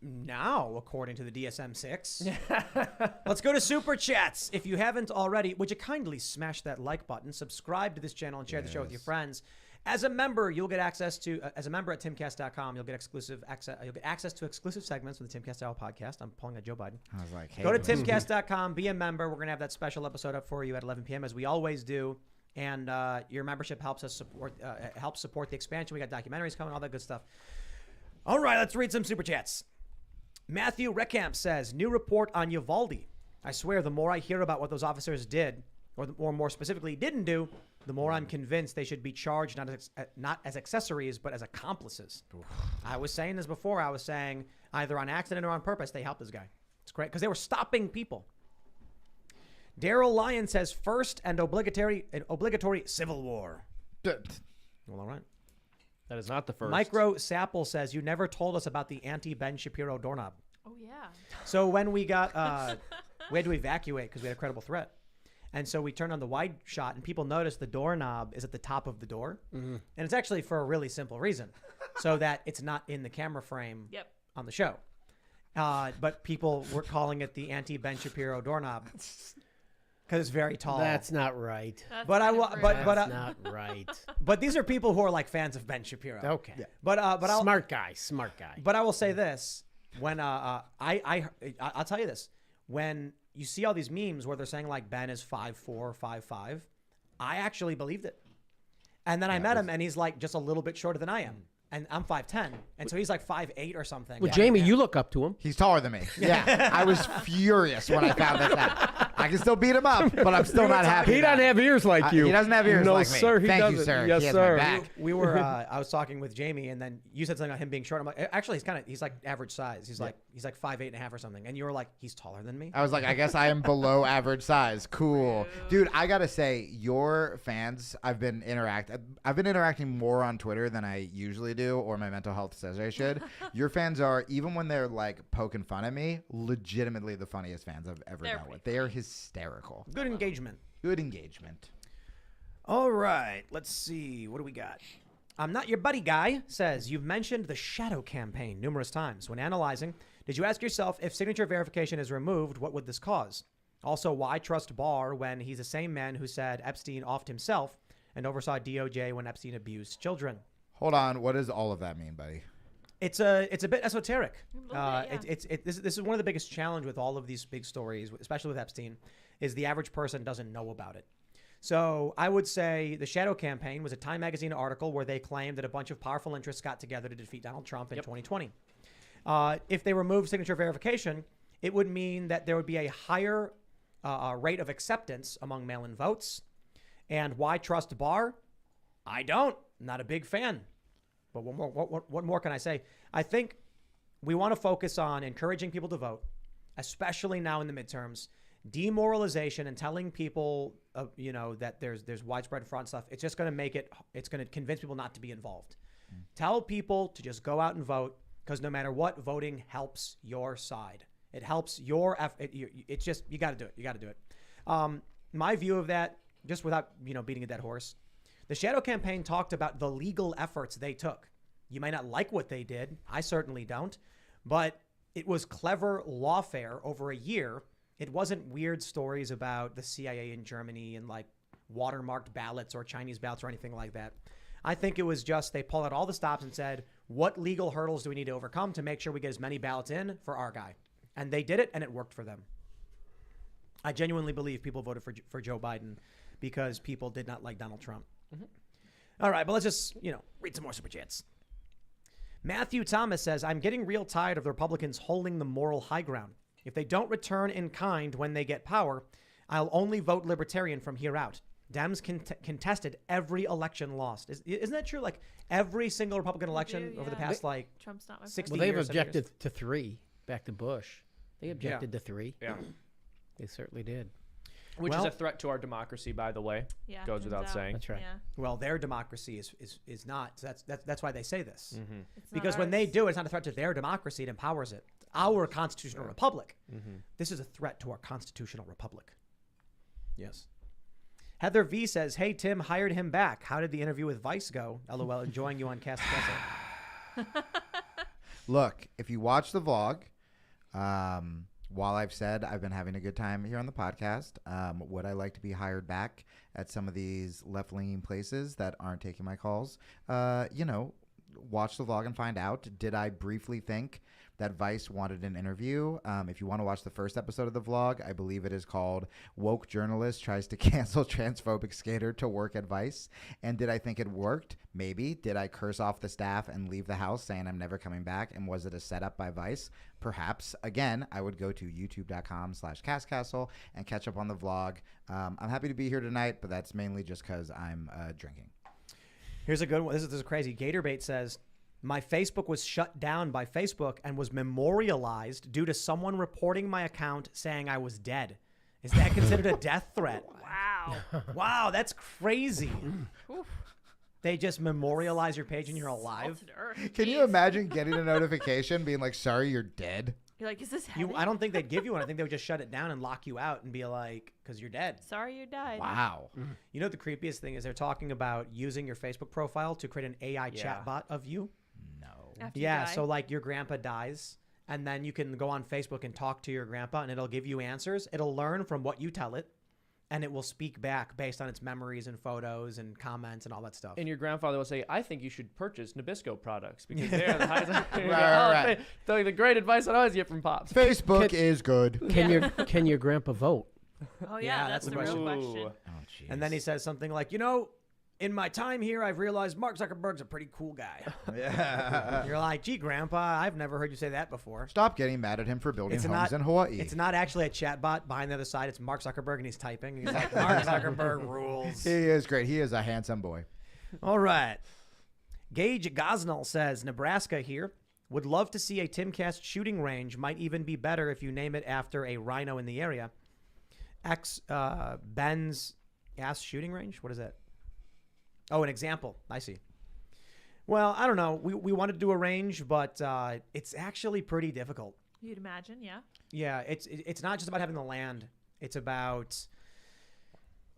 now, according to the DSM-6, let's go to Super Chats. If you haven't already, would you kindly smash that like button, subscribe to this channel, and share the show with your friends. As a member, you'll get access to, as a member at Timcast.com, you'll get access to exclusive segments from the Timcast IRL podcast. I'm pulling at Joe Biden. I was like, hey, Go to Timcast.com, be a member. We're going to have that special episode up for you at 11 p.m. as we always do. And your membership helps us support the expansion. We got documentaries coming, all that good stuff. All right, let's read some Super Chats. Matthew Reckamp says, new report on Uvalde. I swear, the more I hear about what those officers did, or more specifically didn't do, the more I'm convinced they should be charged not as accessories, but as accomplices. I was saying this before. I was saying either on accident or on purpose, they helped this guy. It's great because they were stopping people. Daryl Lyon says, first and obligatory civil war. Well, all right. That is not the first. Micro Sapple says, you never told us about the anti-Ben Shapiro doorknob. Oh, yeah. So when we got, we had to evacuate because we had a credible threat. And so we turned on the wide shot, and people noticed the doorknob is at the top of the door. Mm-hmm. And it's actually for a really simple reason, so that it's not in the camera frame on the show. But people were calling it the anti-Ben Shapiro doorknob because it's very tall. That's not right. That's But kind of rude. That's not right. But these are people who are like fans of Ben Shapiro. Okay. Yeah. But I'll, Smart guy. But I will say this: when I'll tell you this, when you see all these memes where they're saying like Ben is 5'4", 5'5", I actually believed it. And then I met him, and he's like just a little bit shorter than I am, and I'm 5'10", and so he's like 5'8" or something. Well, Jamie, you look up to him. He's taller than me. Yeah. I was furious when I found this out. I can still beat him up, but I'm still not happy. He about doesn't it. have ears like you. He doesn't have ears no, like me. sir. He Thank doesn't. you, sir. Yes, he has sir. my back. We were. I was talking with Jamie, and then you said something about him being short. I'm like, actually, he's like average size. He's like 5'8.5" or something. And you were like, he's taller than me. I was like, I guess I am below average size. Cool, dude. I gotta say, your fans. I've been interacting more on Twitter than I usually do, or my mental health says I should. Your fans are, even when they're like poking fun at me, legitimately the funniest fans I've ever They're dealt with. They are hysterical. Good engagement. Good engagement. All right, let's see. What do we got? I'm Not Your Buddy Guy says, you've mentioned the shadow campaign numerous times. When analyzing, did you ask yourself if signature verification is removed, what would this cause? Also, why trust Barr when he's the same man who said Epstein offed himself and oversaw DOJ when Epstein abused children? Hold on. What does all of that mean, buddy? It's a bit esoteric. little bit, yeah. This is one of the biggest challenge with all of these big stories, especially with Epstein, is the average person doesn't know about it. So I would say the shadow campaign was a Time magazine article where they claimed that a bunch of powerful interests got together to defeat Donald Trump in 2020. If they removed signature verification, it would mean that there would be a higher rate of acceptance among mail-in votes. And why trust Barr? I don't. Not a big fan. But what more can I say? I think we want to focus on encouraging people to vote, especially now in the midterms. Demoralization and telling people, that there's widespread fraud and stuff. It's just going to it's going to convince people not to be involved. Tell people to just go out and vote, because no matter what, voting helps your side. It helps your it's just, you got to do it. You got to do it. My view of that, just without, beating a dead horse, the shadow campaign talked about the legal efforts they took. You might not like what they did. I certainly don't. But it was clever lawfare over a year. It wasn't weird stories about the CIA in Germany and like watermarked ballots or Chinese ballots or anything like that. I think it was just they pulled out all the stops and said, what legal hurdles do we need to overcome to make sure we get as many ballots in for our guy? And they did it, and it worked for them. I genuinely believe people voted for Joe Biden because people did not like Donald Trump. All right, but let's just, read some more super chats. Matthew Thomas says, I'm getting real tired of the Republicans holding the moral high ground. If they don't return in kind when they get power, I'll only vote Libertarian from here out. Dems contested every election lost. Isn't that true? Like every single Republican election over the past Trump's not my 60 Well, they've years, 70 objected years. to 3 back to Bush. They objected to 3. Yeah. They certainly did. Which Well- is a threat to our democracy, by the way. Yeah, Goes turns without out. saying. That's right. Yeah. Well, their democracy is not. So that's why they say this. It's not Because when they ours. do, it's not a threat to their democracy. It empowers it. Our constitutional republic. This is a threat to our constitutional republic. Yes. Heather V says, hey, Tim, hired him back. How did the interview with Vice go? LOL, enjoying you on Cast Castle. Look, if you watch the vlog, while I've said I've been having a good time here on the podcast, would I like to be hired back at some of these left-leaning places that aren't taking my calls? Watch the vlog and find out. Did I briefly think that Vice wanted an interview? If you want to watch the first episode of the vlog, I believe it is called Woke Journalist Tries to Cancel Transphobic Skater to Work at Vice. And did I think it worked? Maybe. Did I curse off the staff and leave the house saying I'm never coming back? And was it a setup by Vice? Perhaps. Again, I would go to youtube.com/castcastle and catch up on the vlog. I'm happy to be here tonight, but that's mainly just because I'm drinking. Here's a good one. This is crazy. Gatorbait says, my Facebook was shut down by Facebook and was memorialized due to someone reporting my account saying I was dead. Is that considered a death threat? Wow. Wow, that's crazy. They just memorialize your page and you're alive. Salted earth. Can you Jeez. imagine getting a notification being like, sorry, you're dead? You're like, is this heaven? I don't think they'd give you one. I think they would just shut it down and lock you out and be like, because you're dead. Sorry you died. Wow. You know what the creepiest thing is? They're talking about using your Facebook profile to create an AI chatbot of you. No. After you Yeah, die. so like your grandpa dies, and then you can go on Facebook and talk to your grandpa, and it'll give you answers. It'll learn from what you tell it, and it will speak back based on its memories and photos and comments and all that stuff. And your grandfather will say, I think you should purchase Nabisco products because they're the highest. Right. The great advice I always get from Pops. Facebook is good. Can your grandpa vote? Oh Yeah, yeah, that's that's the the real question. question. Oh, jeez. And then he says something like, in my time here, I've realized Mark Zuckerberg's a pretty cool guy. Yeah. You're like, gee, Grandpa, I've never heard you say that before. Stop getting mad at him for building It's homes not- in Hawaii. It's not actually a chatbot behind the other side. It's Mark Zuckerberg, and he's typing. He's like, Mark Zuckerberg rules. He is great. He is a handsome boy. All right. Gage Gosnell says, Nebraska here. Would love to see a Timcast shooting range. Might even be better if you name it after a rhino in the area. Ben's Ass Shooting Range? What is that? Oh, an example. I see. Well, I don't know. We wanted to do a range, but it's actually pretty difficult. You'd imagine, yeah. Yeah, it's not just about having the land. It's about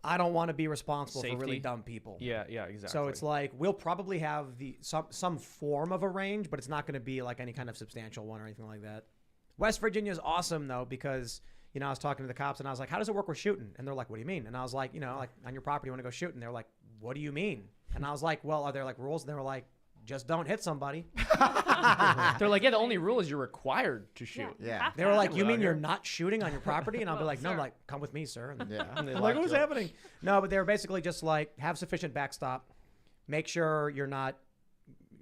I don't want to be responsible for really Safety. dumb people. Yeah, exactly. So it's like we'll probably have some form of a range, but it's not going to be like any kind of substantial one or anything like that. West Virginia is awesome though because I was talking to the cops and I was like, "How does it work with shooting?" And they're like, "What do you mean?" And I was like, like on your property, you want to go shoot? And they're like, "What do you mean?" And I was like, "Well, are there like rules?" And they were like, "Just don't hit somebody." they're like, yeah, the only rule is you're required to shoot. you Yeah. have They to were have like, it. "You mean you're not shooting on your property?" And I'll be Well, like, "No." I'm sir. like, "Come with me, sir." And Yeah. I'm like, "What's happening?" No, but they were basically just like, have sufficient backstop. Make sure you're not,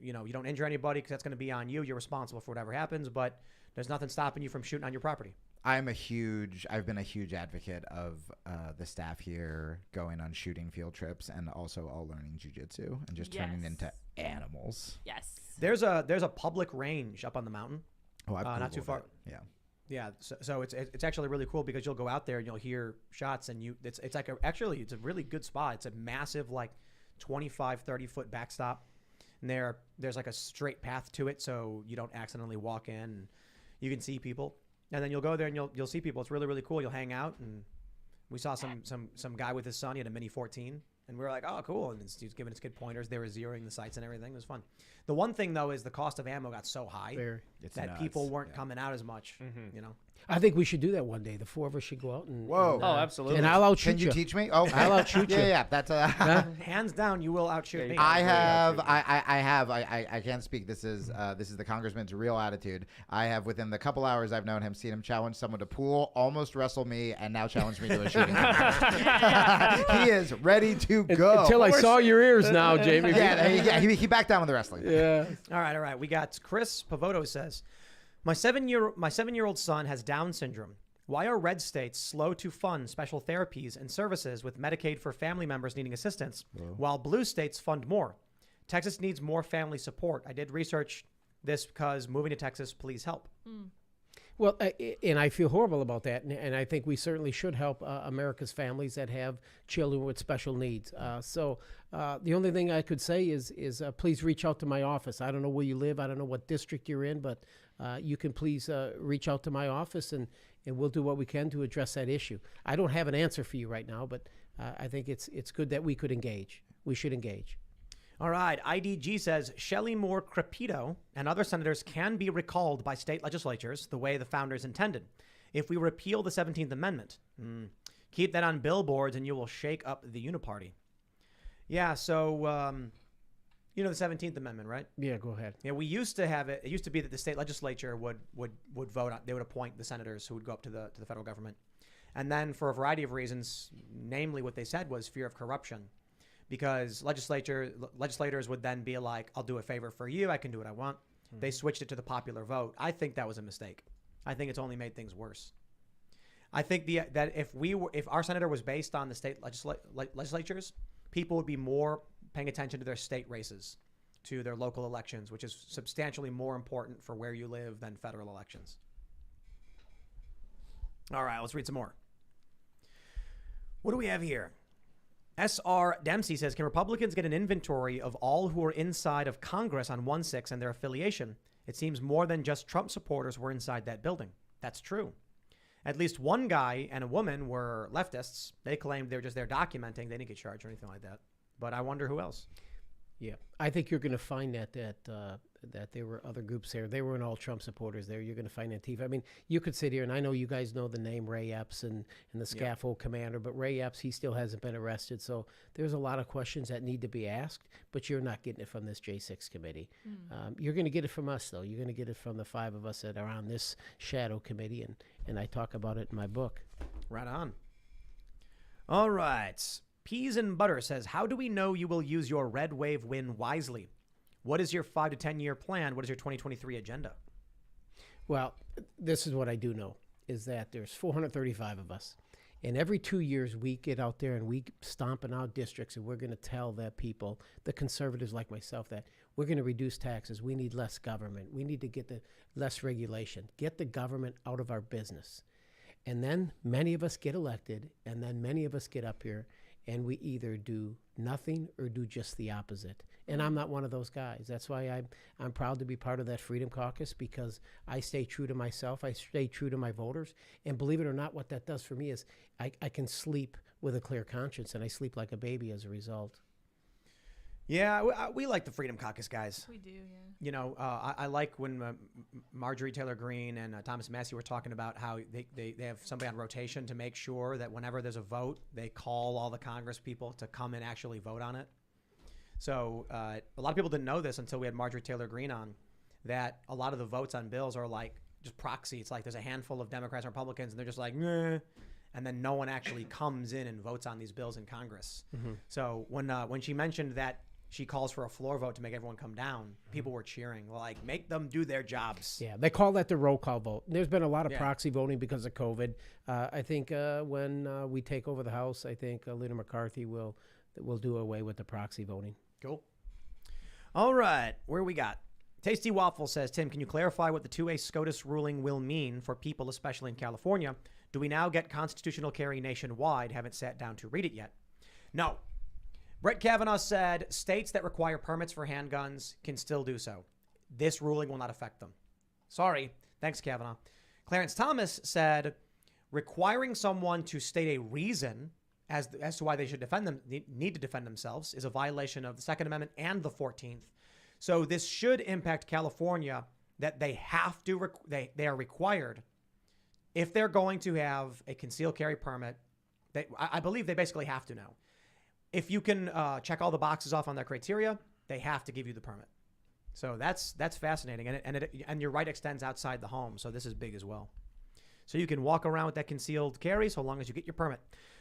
you don't injure anybody because that's going to be on you. You're responsible for whatever happens, but there's nothing stopping you from shooting on your property. I've been a huge advocate of the staff here going on shooting field trips and also all learning jujitsu and just turning Yes. into animals. Yes. There's a public range up on the mountain. Oh, I've Not too Googled far. it. Yeah. Yeah, so it's actually really cool because you'll go out there and you'll hear shots and it's like it's a really good spot. It's a massive like 25, 30 foot backstop. And there's like a straight path to it so you don't accidentally walk in and you can see people. And then you'll go there and you'll see people. It's really, really cool. You'll hang out and we saw some guy with his son. He had a Mini 14 and we were like, "Oh, cool." And he was giving his kid pointers. They were zeroing the sights and everything. It was fun. The one thing though is the cost of ammo got so high It's that nuts. people weren't coming out as much, I think we should do that one day. The four of us should go out and Whoa. and, Oh, absolutely. And I'll outshoot Can you teach me? Oh, I'll outshoot you. Yeah, that's Hands down, you will outshoot me. I can't speak. This is the congressman's real attitude. I have within the couple hours I've known him seen him challenge someone to pool, almost wrestle me, and now challenge me to a shooting match. He is ready to go. Until I saw your ears now, Jamie. He backed down on the wrestling. Yeah. All right. We got Chris Pavoto says, my 7-year-old son has Down syndrome. Why are red states slow to fund special therapies and services with Medicaid for family members needing assistance, while blue states fund more? Texas needs more family support. I did research this because moving to Texas, please help. Well, and I feel horrible about that, and I think we certainly should help America's families that have children with special needs. So the only thing I could say is please reach out to my office. I don't know where you live. I don't know what district you're in, but you can please reach out to my office, and we'll do what we can to address that issue. I don't have an answer for you right now, but I think it's good that we could engage. We should engage. All right. IDG says Shelley Moore Crepito and other senators can be recalled by state legislatures the way the founders intended. If we repeal the 17th Amendment, keep that on billboards and you will shake up the uniparty. Yeah. So, the 17th Amendment, right? Yeah, go ahead. Yeah. We used to have it. It used to be that the state legislature would vote on, they would appoint the senators who would go up to the federal government. And then for a variety of reasons, namely what they said was fear of corruption. Because legislators would then be like, "I'll do a favor for you. I can do what I want." They switched it to the popular vote. I think that was a mistake. I think it's only made things worse. I think that if our senator was based on the state legislatures, people would be more paying attention to their state races, to their local elections, which is substantially more important for where you live than federal elections. All right, let's read some more. What do we have here? S.R. Dempsey says, can Republicans get an inventory of all who are inside of Congress on 1/6 and their affiliation? It seems more than just Trump supporters were inside that building. That's true. At least one guy and a woman were leftists. They claimed they were just there documenting. They didn't get charged or anything like that. But I wonder who else. Yeah, I think you're going to find that there were other groups there. They weren't all Trump supporters there. You're going to find Antifa. I mean, you could sit here, and I know you guys know the name Ray Epps and the scaffold commander, but Ray Epps, he still hasn't been arrested. So there's a lot of questions that need to be asked, but you're not getting it from this J6 committee. You're going to get it from us, though. You're going to get it from the 5 of us that are on this shadow committee, and I talk about it in my book. Right on. All right. Peas and Butter says, how do we know you will use your red wave win wisely? What is your 5 to 10 year plan? What is your 2023 agenda? Well, this is what I do know, is that there's 435 of us. And every 2 years, we get out there and we stomping out districts, and we're going to tell the people, the conservatives like myself, that we're going to reduce taxes. We need less government. We need to get the less regulation. Get the government out of our business. And then many of us get elected, and then many of us get up here, and we either do nothing or do just the opposite. And I'm not one of those guys. That's why I'm proud to be part of that Freedom Caucus, because I stay true to myself. I stay true to my voters. And believe it or not, what that does for me is I can sleep with a clear conscience, and I sleep like a baby as a result. Yeah, we like the Freedom Caucus guys. We do, yeah. You know, I like when Marjorie Taylor Greene and Thomas Massey were talking about how they have somebody on rotation to make sure that whenever there's a vote, they call all the Congress people to come and actually vote on it. So a lot of people didn't know this until we had Marjorie Taylor Greene on, that a lot of the votes on bills are like just proxy. It's like there's a handful of Democrats and Republicans, and they're just like, nah. And then no one actually comes in and votes on these bills in Congress. Mm-hmm. So when she mentioned that she calls for a floor vote to make everyone come down, people were cheering, like, make them do their jobs. Yeah, they call that the roll call vote. There's been a lot of proxy voting because of COVID. I think when we take over the House, I think Leader McCarthy will do away with the proxy voting. Cool. All right, where we got? Tasty Waffle says, Tim, can you clarify what the 2A SCOTUS ruling will mean for people, especially in California? Do we now get constitutional carry nationwide? Haven't sat down to read it yet. No. Brett Kavanaugh said states that require permits for handguns can still do so. This ruling will not affect them. Sorry. Thanks, Kavanaugh. Clarence Thomas said requiring someone to state a reason as to why they should need to defend themselves is a violation of the Second Amendment and the 14th. So this should impact California, that they have to, they are required, if they're going to have a concealed carry permit, I believe they basically have to now. If you can check all the boxes off on their criteria, they have to give you the permit. So that's fascinating, and your right extends outside the home. So this is big as well. So you can walk around with that concealed carry so long as you get your permit,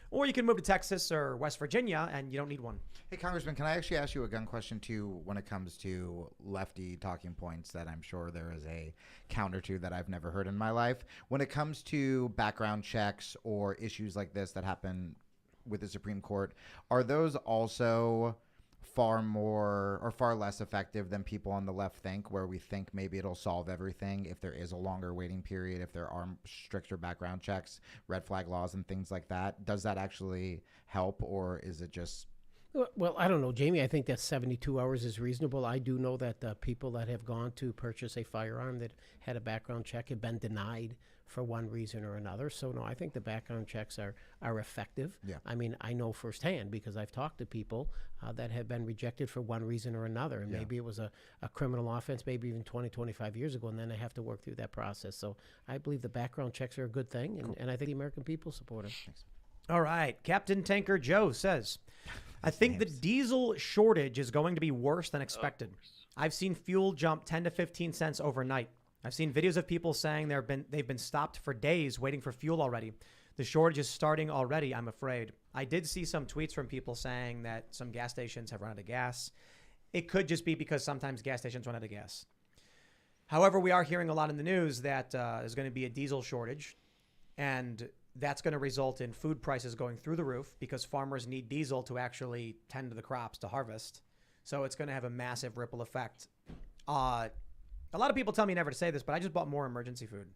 or you can move to Texas or West Virginia and you don't need one. Hey, Congressman, can I actually ask you a gun question too? When it comes to lefty talking points that I'm sure there is a counter to that I've never heard in my life. When it comes to background checks or issues like this that happen with the Supreme Court, are those also far more or far less effective than people on the left think, where we think maybe it'll solve everything if there is a longer waiting period, if there are stricter background checks, red flag laws and things like that? Does that actually help, or is it just... Well, I don't know, Jamie. I think that 72 hours is reasonable. I do know that people that have gone to purchase a firearm that had a background check have been denied for one reason or another. So, no, I think the background checks are effective. Yeah. I mean, I know firsthand because I've talked to people that have been rejected for one reason or another. And maybe it was a criminal offense, maybe even 20, 25 years ago, and then they have to work through that process. So I believe the background checks are a good thing, and I think the American people support them. Thanks. All right. Captain Tanker Joe says, I think the diesel shortage is going to be worse than expected. I've seen fuel jump 10 to 15 cents overnight. I've seen videos of people saying they've been stopped for days waiting for fuel already. The shortage is starting already, I'm afraid. I did see some tweets from people saying that some gas stations have run out of gas. It could just be because sometimes gas stations run out of gas. However, we are hearing a lot in the news that there's going to be a diesel shortage, and that's going to result in food prices going through the roof because farmers need diesel to actually tend to the crops to harvest. So it's going to have a massive ripple effect. A lot of people tell me never to say this, but I just bought more emergency food.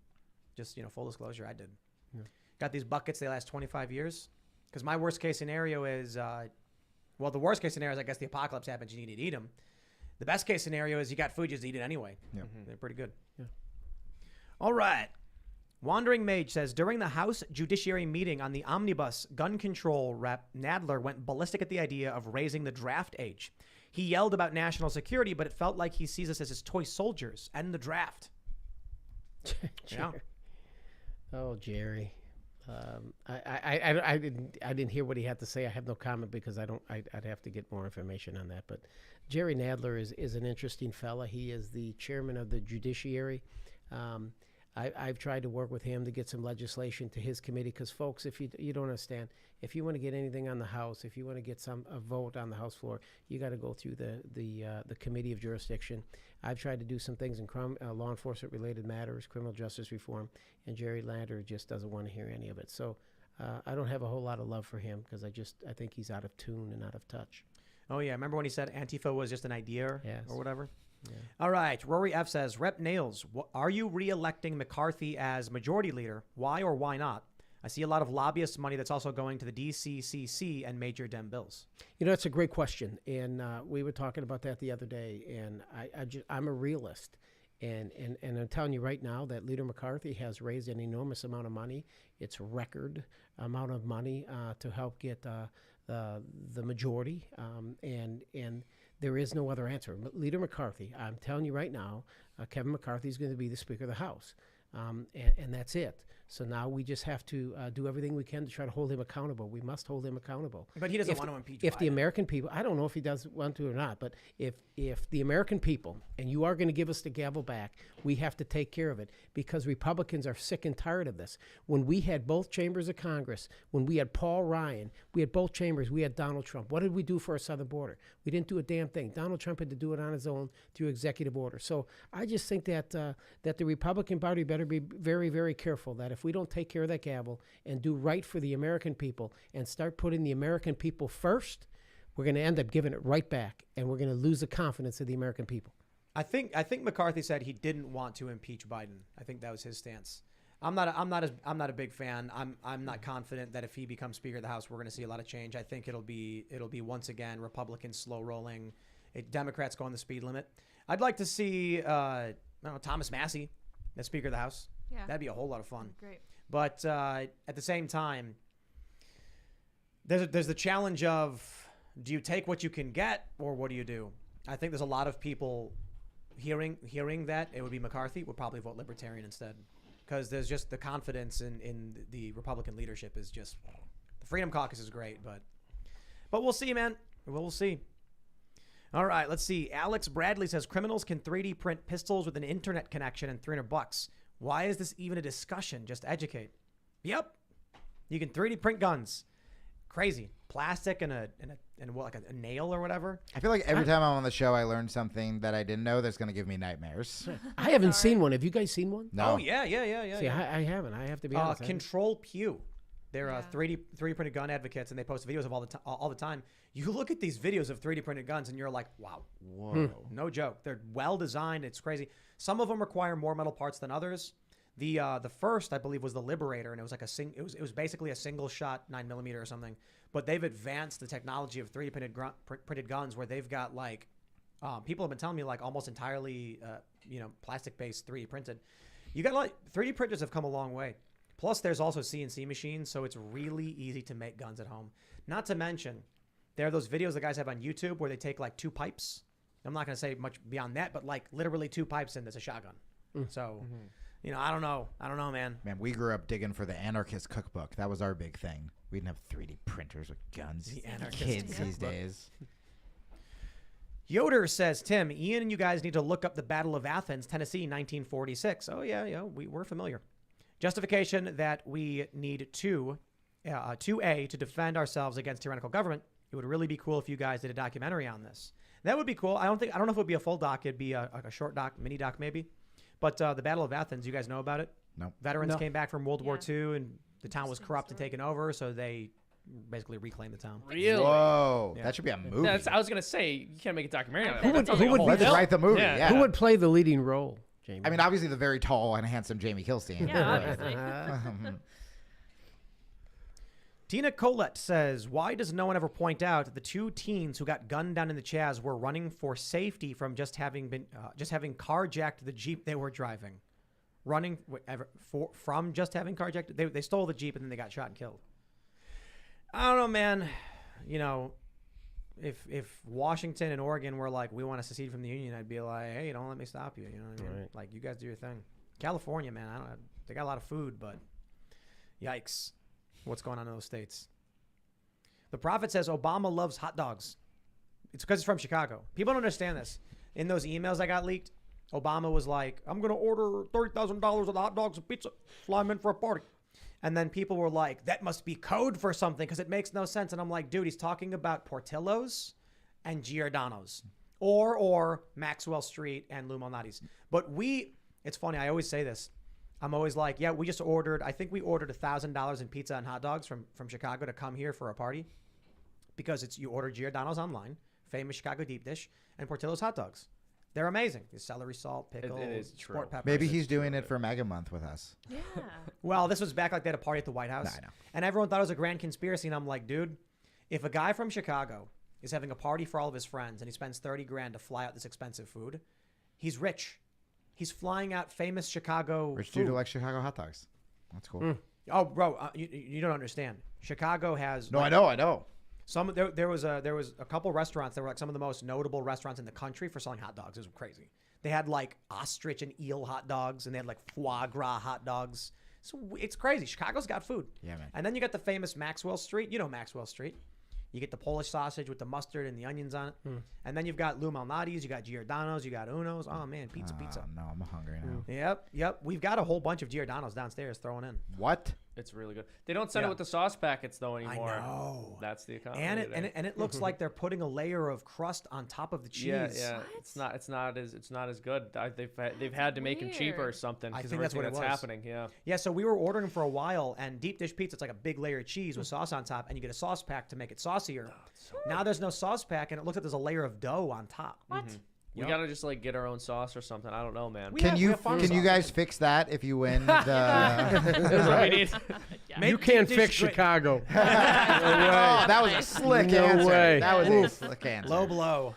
Just, full disclosure, I did. Yeah. Got these buckets. They last 25 years. Because my worst case scenario is, the worst case scenario is I guess the apocalypse happens. You need to eat them. The best case scenario is you got food, just eat it anyway. Yeah. Mm-hmm. They're pretty good. Yeah. All right. Wandering Mage says, during the House Judiciary meeting on the omnibus, gun control rep Nadler went ballistic at the idea of raising the draft age. He yelled about national security, but it felt like he sees us as his toy soldiers. End the draft. Yeah. Oh, Jerry. I didn't hear what he had to say. I have no comment because I'd have to get more information on that. But Jerry Nadler is an interesting fella. He is the chairman of the Judiciary. I've tried to work with him to get some legislation to his committee because, folks, if you don't understand, if you want to get anything on the House, if you want to get a vote on the House floor, you got to go through the committee of jurisdiction. I've tried to do some things in law enforcement related matters, criminal justice reform, and Jerry Lander just doesn't want to hear any of it. So I don't have a whole lot of love for him because I think he's out of tune and out of touch. Oh yeah, remember when he said Antifa was just an idea Yes. or whatever? Yeah. All right, Rory F says, Rep Nails, are you re-electing McCarthy as majority leader? Why or why not? I see a lot of lobbyist money that's also going to the DCCC and major Dem bills. You know, that's a great question, and we were talking about that the other day. And I'm a realist, and I'm telling you right now that Leader McCarthy has raised an enormous amount of money. It's record amount of money to help get the majority, and there is no other answer. Leader McCarthy, I'm telling you right now, Kevin McCarthy is going to be the Speaker of the House, and that's it. So now we just have to do everything we can to try to hold him accountable. We must hold him accountable. But he doesn't want to impeach If Biden. the American people, I don't know if he does want to or not, but if the American people, and you are going to give us the gavel back, we have to take care of it because Republicans are sick and tired of this. When we had both chambers of Congress, when we had Paul Ryan, we had both chambers, we had Donald Trump. What did we do for our southern border? We didn't do a damn thing. Donald Trump had to do it on his own through executive order. So I just think that that the Republican Party better be very, very careful that if we don't take care of that gavel and do right for the American people and start putting the American people first, we're going to end up giving it right back, and we're going to lose the confidence of the American people. I think McCarthy said he didn't want to impeach Biden. I think that was his stance. I'm not a big fan. I'm not confident that if he becomes Speaker of the House, we're going to see a lot of change. I think it'll be once again Republicans slow rolling, Democrats going the speed limit. I'd like to see Thomas Massey as Speaker of the House. Yeah. That'd be a whole lot of fun. Great. But at the same time, there's the challenge of, do you take what you can get or what do you do? I think there's a lot of people hearing that it would be McCarthy would probably vote Libertarian instead, because there's just the confidence in the Republican leadership is just, the Freedom Caucus is great, but we'll see, man. We'll see. All right, let's see. Alex Bradley says criminals can 3D print pistols with an internet connection and $300. Why is this even a discussion? Just educate. Yep, you can 3D print guns. Crazy. Plastic and what, like a nail or whatever. I feel like every time I'm on the show, I learn something that I didn't know that's going to give me nightmares. I haven't seen one. Have you guys seen one? No. Oh yeah. See, I haven't. I have to be honest. I haven't. Control Pew. They're Yeah. 3D printed gun advocates, and they post videos of all the time. You look at these videos of 3D printed guns, and you're like, wow, Whoa. no joke. They're well designed. It's crazy. Some of them require more metal parts than others. The first, I believe, was the Liberator, and it was like it was basically a single shot 9mm or something. But they've advanced the technology of 3D printed guns, where they've got like people have been telling me like almost entirely plastic based 3D printed. You got like 3D printers have come a long way. Plus, there's also CNC machines, so it's really easy to make guns at home. Not to mention, there are those videos the guys have on YouTube where they take like 2 pipes. I'm not going to say much beyond that, but like literally 2 pipes and there's a shotgun. So, I don't know, man. Man, we grew up digging for the anarchist cookbook. That was our big thing. We didn't have 3D printers with guns. The anarchist Kids these cookbook. days. Yoder says, Tim, Ian and you guys need to look up the Battle of Athens, Tennessee, 1946. Oh, yeah, we're familiar. Justification that we need 2A to defend ourselves against tyrannical government. It would really be cool if you guys did a documentary on this. That would be cool. I don't know if it would be a full doc. It'd be like a short doc, mini doc maybe. But the Battle of Athens, you guys know about it? No. Veterans came back from World War Yeah. II, and the town was corrupt and taken over, so they basically reclaimed the town. Really? Whoa. Yeah. That should be a movie. I was gonna say you can't make a documentary on that. Who That would- sounds who like a would whole be- Let's film. write the movie. Yeah. Yeah. Who would play the leading role, Jamie? I mean, obviously the very tall and handsome Jamie Kilstein. Yeah, obviously. Tina Colette says, why does no one ever point out the 2 teens who got gunned down in the Chaz were running for safety from just having carjacked the Jeep they were driving? From just having carjacked? They stole the Jeep and then they got shot and killed. I don't know, man. If Washington and Oregon were like, we want to secede from the Union, I'd be like, hey, don't let me stop you. You know what I mean? Right. Like, you guys do your thing. California, man, I don't know. They got a lot of food, but yikes. What's going on in those states? The Prophet says Obama loves hot dogs. It's because it's from Chicago. People don't understand this. In those emails I got leaked, Obama was like, I'm going to order $30,000 of the hot dogs and pizza. Fly 'em in for a party. And then people were like, that must be code for something because it makes no sense. And I'm like, dude, he's talking about Portillo's and Giordano's or Maxwell Street and Lou Malnati's. But it's funny. I always say this. I'm always like, yeah, I think we ordered $1,000 in pizza and hot dogs from Chicago to come here for a party because you order Giordano's online, famous Chicago deep dish, and Portillo's hot dogs. They're amazing. The celery salt, pickle, it is true. sport peppers. Maybe he's doing it for MAGA month with us. Yeah. Well, this was back like they had a party at the White House. I know. And everyone thought it was a grand conspiracy. And I'm like, dude, if a guy from Chicago is having a party for all of his friends and he spends $30,000 to fly out this expensive food, he's rich. He's flying out famous Chicago Rich food. dude who likes Chicago hot dogs. That's cool. Oh, bro, you don't understand. Chicago has No, I know. there was a couple restaurants that were like some of the most notable restaurants in the country for selling hot dogs. It was crazy. They had like ostrich and eel hot dogs, and they had like foie gras hot dogs. So it's crazy. Chicago's got food. Yeah, man. And then you got the famous Maxwell Street. You know Maxwell Street. You get the Polish sausage with the mustard and the onions on it. And then you've got Lou Malnati's, you got Giordano's, you got Uno's. Oh, man, pizza. No, I'm hungry now. Yep. We've got a whole bunch of Giordano's downstairs throwing in. What? It's really good. They don't send Yeah. it with the sauce packets though anymore. I know. That's the economy. And today. it looks like they're putting a layer of crust on top of the cheese. Yeah. It's not as good. They've had to make them cheaper or Weird. something I because think that's everything what it that's was. happening. Yeah. Yeah, so we were ordering for a while, and deep dish pizza, it's like a big layer of cheese with sauce on top, and you get a sauce pack to make it saucier. Now there's no sauce pack, and it looks like there's a layer of dough on top. What? We gotta just like get our own sauce or something. I don't know, man. We Can have- you we have farm can you sauce. guys fix that if you win the? That's what we need. Yeah. You can't deep fix dish great. Chicago. Oh, that was a slick No answer. way. That was a slick answer. Low blow.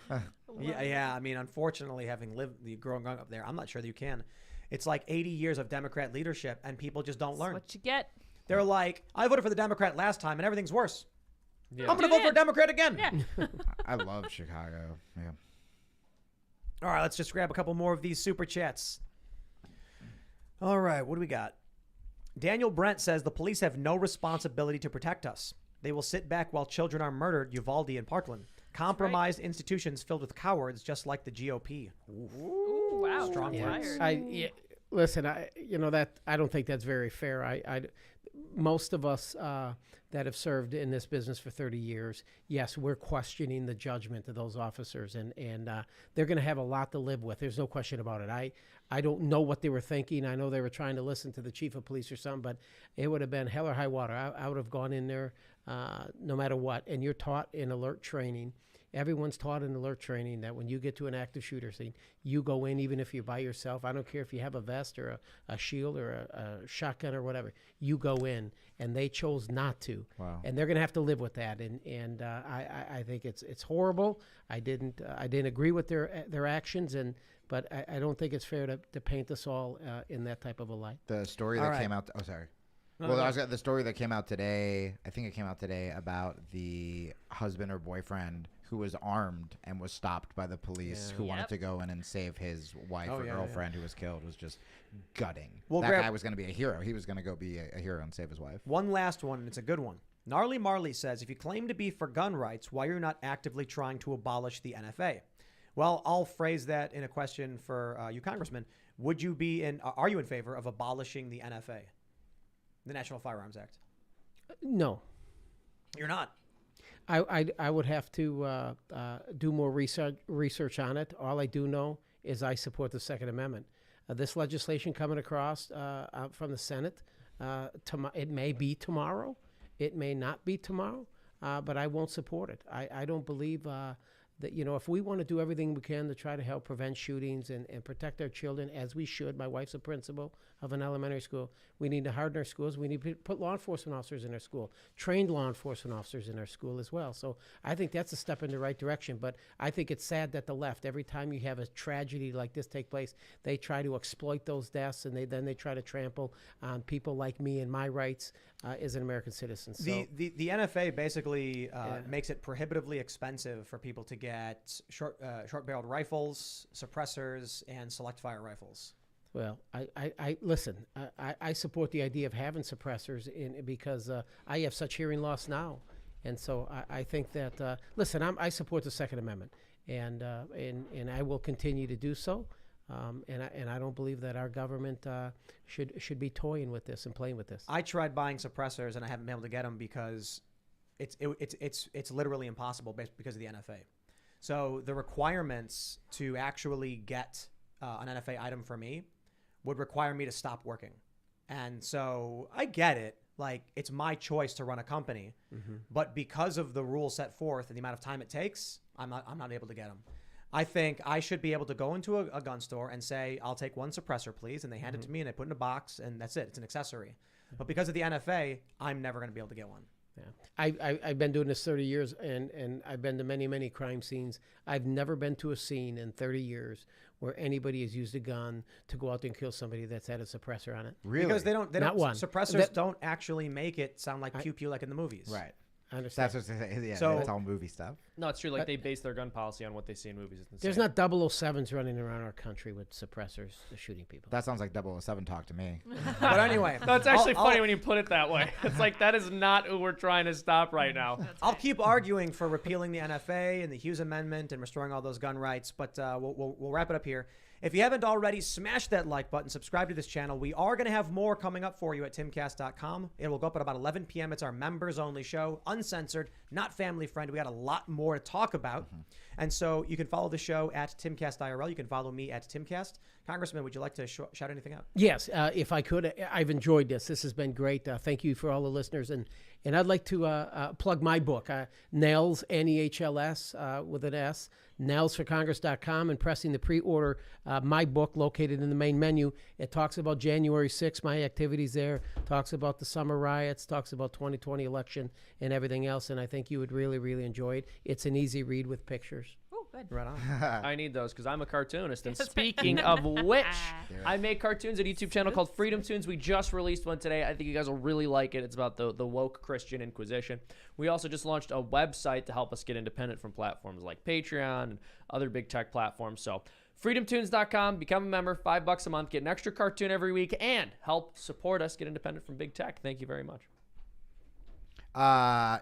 Yeah. I mean, unfortunately, having growing up there, I'm not sure that you can. It's like 80 years of Democrat leadership, and people just don't That's learn. what you get. They're like, I voted for the Democrat last time, and everything's worse. Yeah. I'm going to vote for a Democrat again. Yeah. I love Chicago. Yeah. All right, let's just grab a couple more of these super chats. All right, what do we got? Daniel Brent says the police have no responsibility to protect us. They will sit back while children are murdered, Uvalde and Parkland. Compromised institutions filled with cowards, just like the GOP. Ooh, wow. Strong Fired. words. Listen, I don't think that's very fair. Most of us that have served in this business for 30 years, yes, we're questioning the judgment of those officers, and they're going to have a lot to live with. There's no question about it. I don't know what they were thinking. I know they were trying to listen to the chief of police or something, but it would have been hell or high water. I would have gone in there no matter what. And you're taught in alert training. Everyone's taught in alert training that when you get to an active shooter scene, you go in even if you're by yourself. I don't care if you have a vest or a shield or a shotgun or whatever. You go in, and they chose not to. Wow. And they're going to have to live with that. And I think it's horrible. I didn't agree with their actions, but I don't think it's fair to paint us all in that type of a light. The story All that right. came out. Oh, sorry. No, Well, no. the story that came out today. I think it came out today about the husband or boyfriend who was armed and was stopped by the police, who wanted Yep. to go in and save his wife Oh, or yeah, girlfriend who was killed. Was just gutting. Well, that grab- guy was going to be a hero. He was going to go be a hero and save his wife. One last one, and it's a good one. Gnarly Marley says, if you claim to be for gun rights, why are you not actively trying to abolish the NFA? Well, I'll phrase that in a question for you, Congressman. Are you in favor of abolishing the NFA, the National Firearms Act? No. You're not. I would have to do more research on it. All I do know is I support the Second Amendment. This legislation coming across from the Senate, it may be tomorrow. It may not be tomorrow, but I won't support it. I don't believe that, if we want to do everything we can to try to help prevent shootings and protect our children, as we should. My wife's a principal of an elementary school. We need to harden our schools. We need to put law enforcement officers in our school, trained law enforcement officers in our school as well. So I think that's a step in the right direction. But I think it's sad that the left, every time you have a tragedy like this take place, they try to exploit those deaths, and then they try to trample on people like me and my rights as an American citizen. So The NFA basically makes it prohibitively expensive for people to get short-barreled rifles, suppressors, and select fire rifles. well, I listen. I support the idea of having suppressors because I have such hearing loss now, and so I think that listen. I support the Second Amendment, and I will continue to do so. And I don't believe that our government should be toying with this and playing with this. I tried buying suppressors and I haven't been able to get them because it's literally impossible because of the NFA. So the requirements to actually get an NFA item for me would require me to stop working. And so I get it. Like, it's my choice to run a company, but because of the rules set forth and the amount of time it takes, I'm not able to get them. I think I should be able to go into a gun store and say, I'll take one suppressor, please. And they hand it to me and I put it in a box and that's it. It's an accessory. But because of the NFA, I'm never going to be able to get one. Yeah, I've been doing this 30 years, and I've been to many, many crime scenes. I've never been to a scene in 30 years where anybody has used a gun to go out there and kill somebody that's had a suppressor on it. Really? Because they don't Not one. suppressors don't actually make it sound like pew pew like in the movies. Right. I understand. That's what they say. Yeah, So- it's all movie stuff. No, it's true. Like, they base their gun policy on what they see in movies. It's There's insane. not 007s running around our country with suppressors shooting people. That sounds like 007 talk to me. But anyway, No, it's actually I'll- funny when you put it that way. It's like, that is not who we're trying to stop right now. I'll keep arguing for repealing the NFA and the Hughes Amendment and restoring all those gun rights, but we'll wrap it up here. If you haven't already, smash that like button, subscribe to this channel. We are going to have more coming up for you at timcast.com. It will go up at about 11 p.m. It's our members-only show, uncensored, not family-friendly. We got a lot more to talk about. And so you can follow the show at Timcast IRL. You can follow me at Timcast. Congressman, would you like to shout anything out? Yes, if I could, I've enjoyed this. This has been great. Thank you for all the listeners. And I'd like to plug my book, NEHLS, N-E-H-L-S with an S, NEHLSforcongress.com, and pressing the pre-order my book located in the main menu. It talks about January 6th, my activities there, talks about the summer riots, talks about 2020 election and everything else. And I think you would really, really enjoy it. It's an easy read with pictures. Oh, good. Right on. I need those because I'm a cartoonist. And That's right. speaking of which, I make cartoons at a YouTube channel called Freedom Tunes. We just released one today. I think you guys will really like it. It's about the woke Christian Inquisition. We also just launched a website to help us get independent from platforms like Patreon and other big tech platforms. So freedomtunes.com, become a member, $5 a month, get an extra cartoon every week, and help support us get independent from big tech. Thank you very much.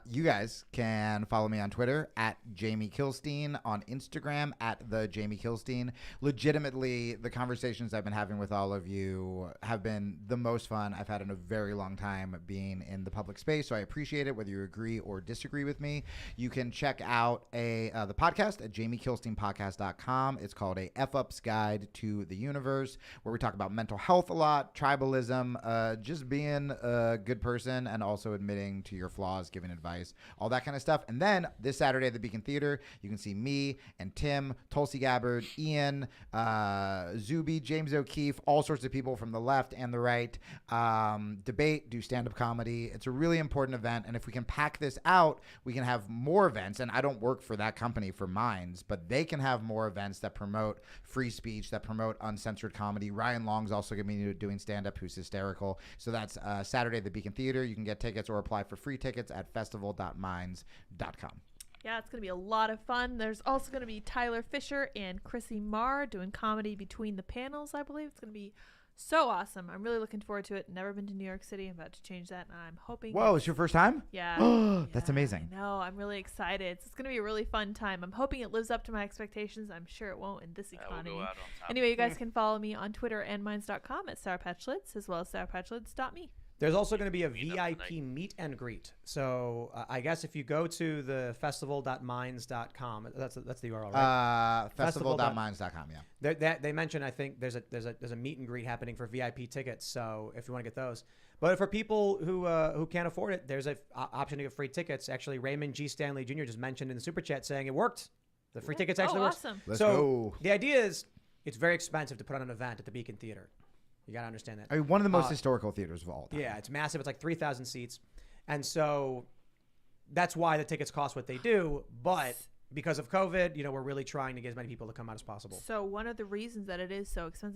You guys can follow me on Twitter at Jamie Kilstein, on Instagram at the Jamie Kilstein. Legitimately, the conversations I've been having with all of you have been the most fun I've had in a very long time being in the public space. So I appreciate it, whether you agree or disagree with me. You can check out the podcast at JamieKilsteinPodcast.com. It's called a F-Ups Guide to the Universe, where we talk about mental health a lot, tribalism, just being a good person, and also admitting to your flaws, giving advice, all that kind of stuff. And then this Saturday at the Beacon Theater, you can see me and Tim, Tulsi Gabbard, Ian, Zuby, James O'Keefe, all sorts of people from the left and the right, debate, do stand-up comedy. It's a really important event. And if we can pack this out, we can have more events. And I don't work for that company, for Minds, but they can have more events that promote free speech, that promote uncensored comedy. Ryan Long's also going to be doing stand-up, who's hysterical. So that's Saturday at the Beacon Theater. You can get tickets or apply for free tickets at festival.minds.com. Yeah, it's going to be a lot of fun. There's also going to be Tyler Fisher and Chrissy Marr doing comedy between the panels, I believe. It's going to be so awesome. I'm really looking forward to it. Never been to New York City. I'm about to change that, and I'm hoping... Whoa, it's your first time? Yeah. That's amazing. No, I'm really excited. It's going to be a really fun time. I'm hoping it lives up to my expectations. I'm sure it won't in this economy. We'll go out on top. Anyway, you guys can follow me on Twitter and minds.com at sourpatchlits, as well as sourpatchlits.me. There's also going to be a Meet up VIP meet and greet. So I guess if you go to the festival.minds.com, that's the URL, right? Festival.minds.com, yeah. They mentioned, I think there's a meet and greet happening for VIP tickets. So if you want to get those, but for people who can't afford it, there's a option to get free tickets. Actually, Raymond G. Stanley Jr. just mentioned in the super chat saying it worked. The free tickets actually works. Awesome. Let's so go. the idea is it's very expensive to put on an event at the Beacon Theater. You got to understand that. I mean, one of the most historical theaters of all time. Yeah, it's massive. It's like 3,000 seats. And so that's why the tickets cost what they do. But because of COVID, we're really trying to get as many people to come out as possible. So one of the reasons that it is so expensive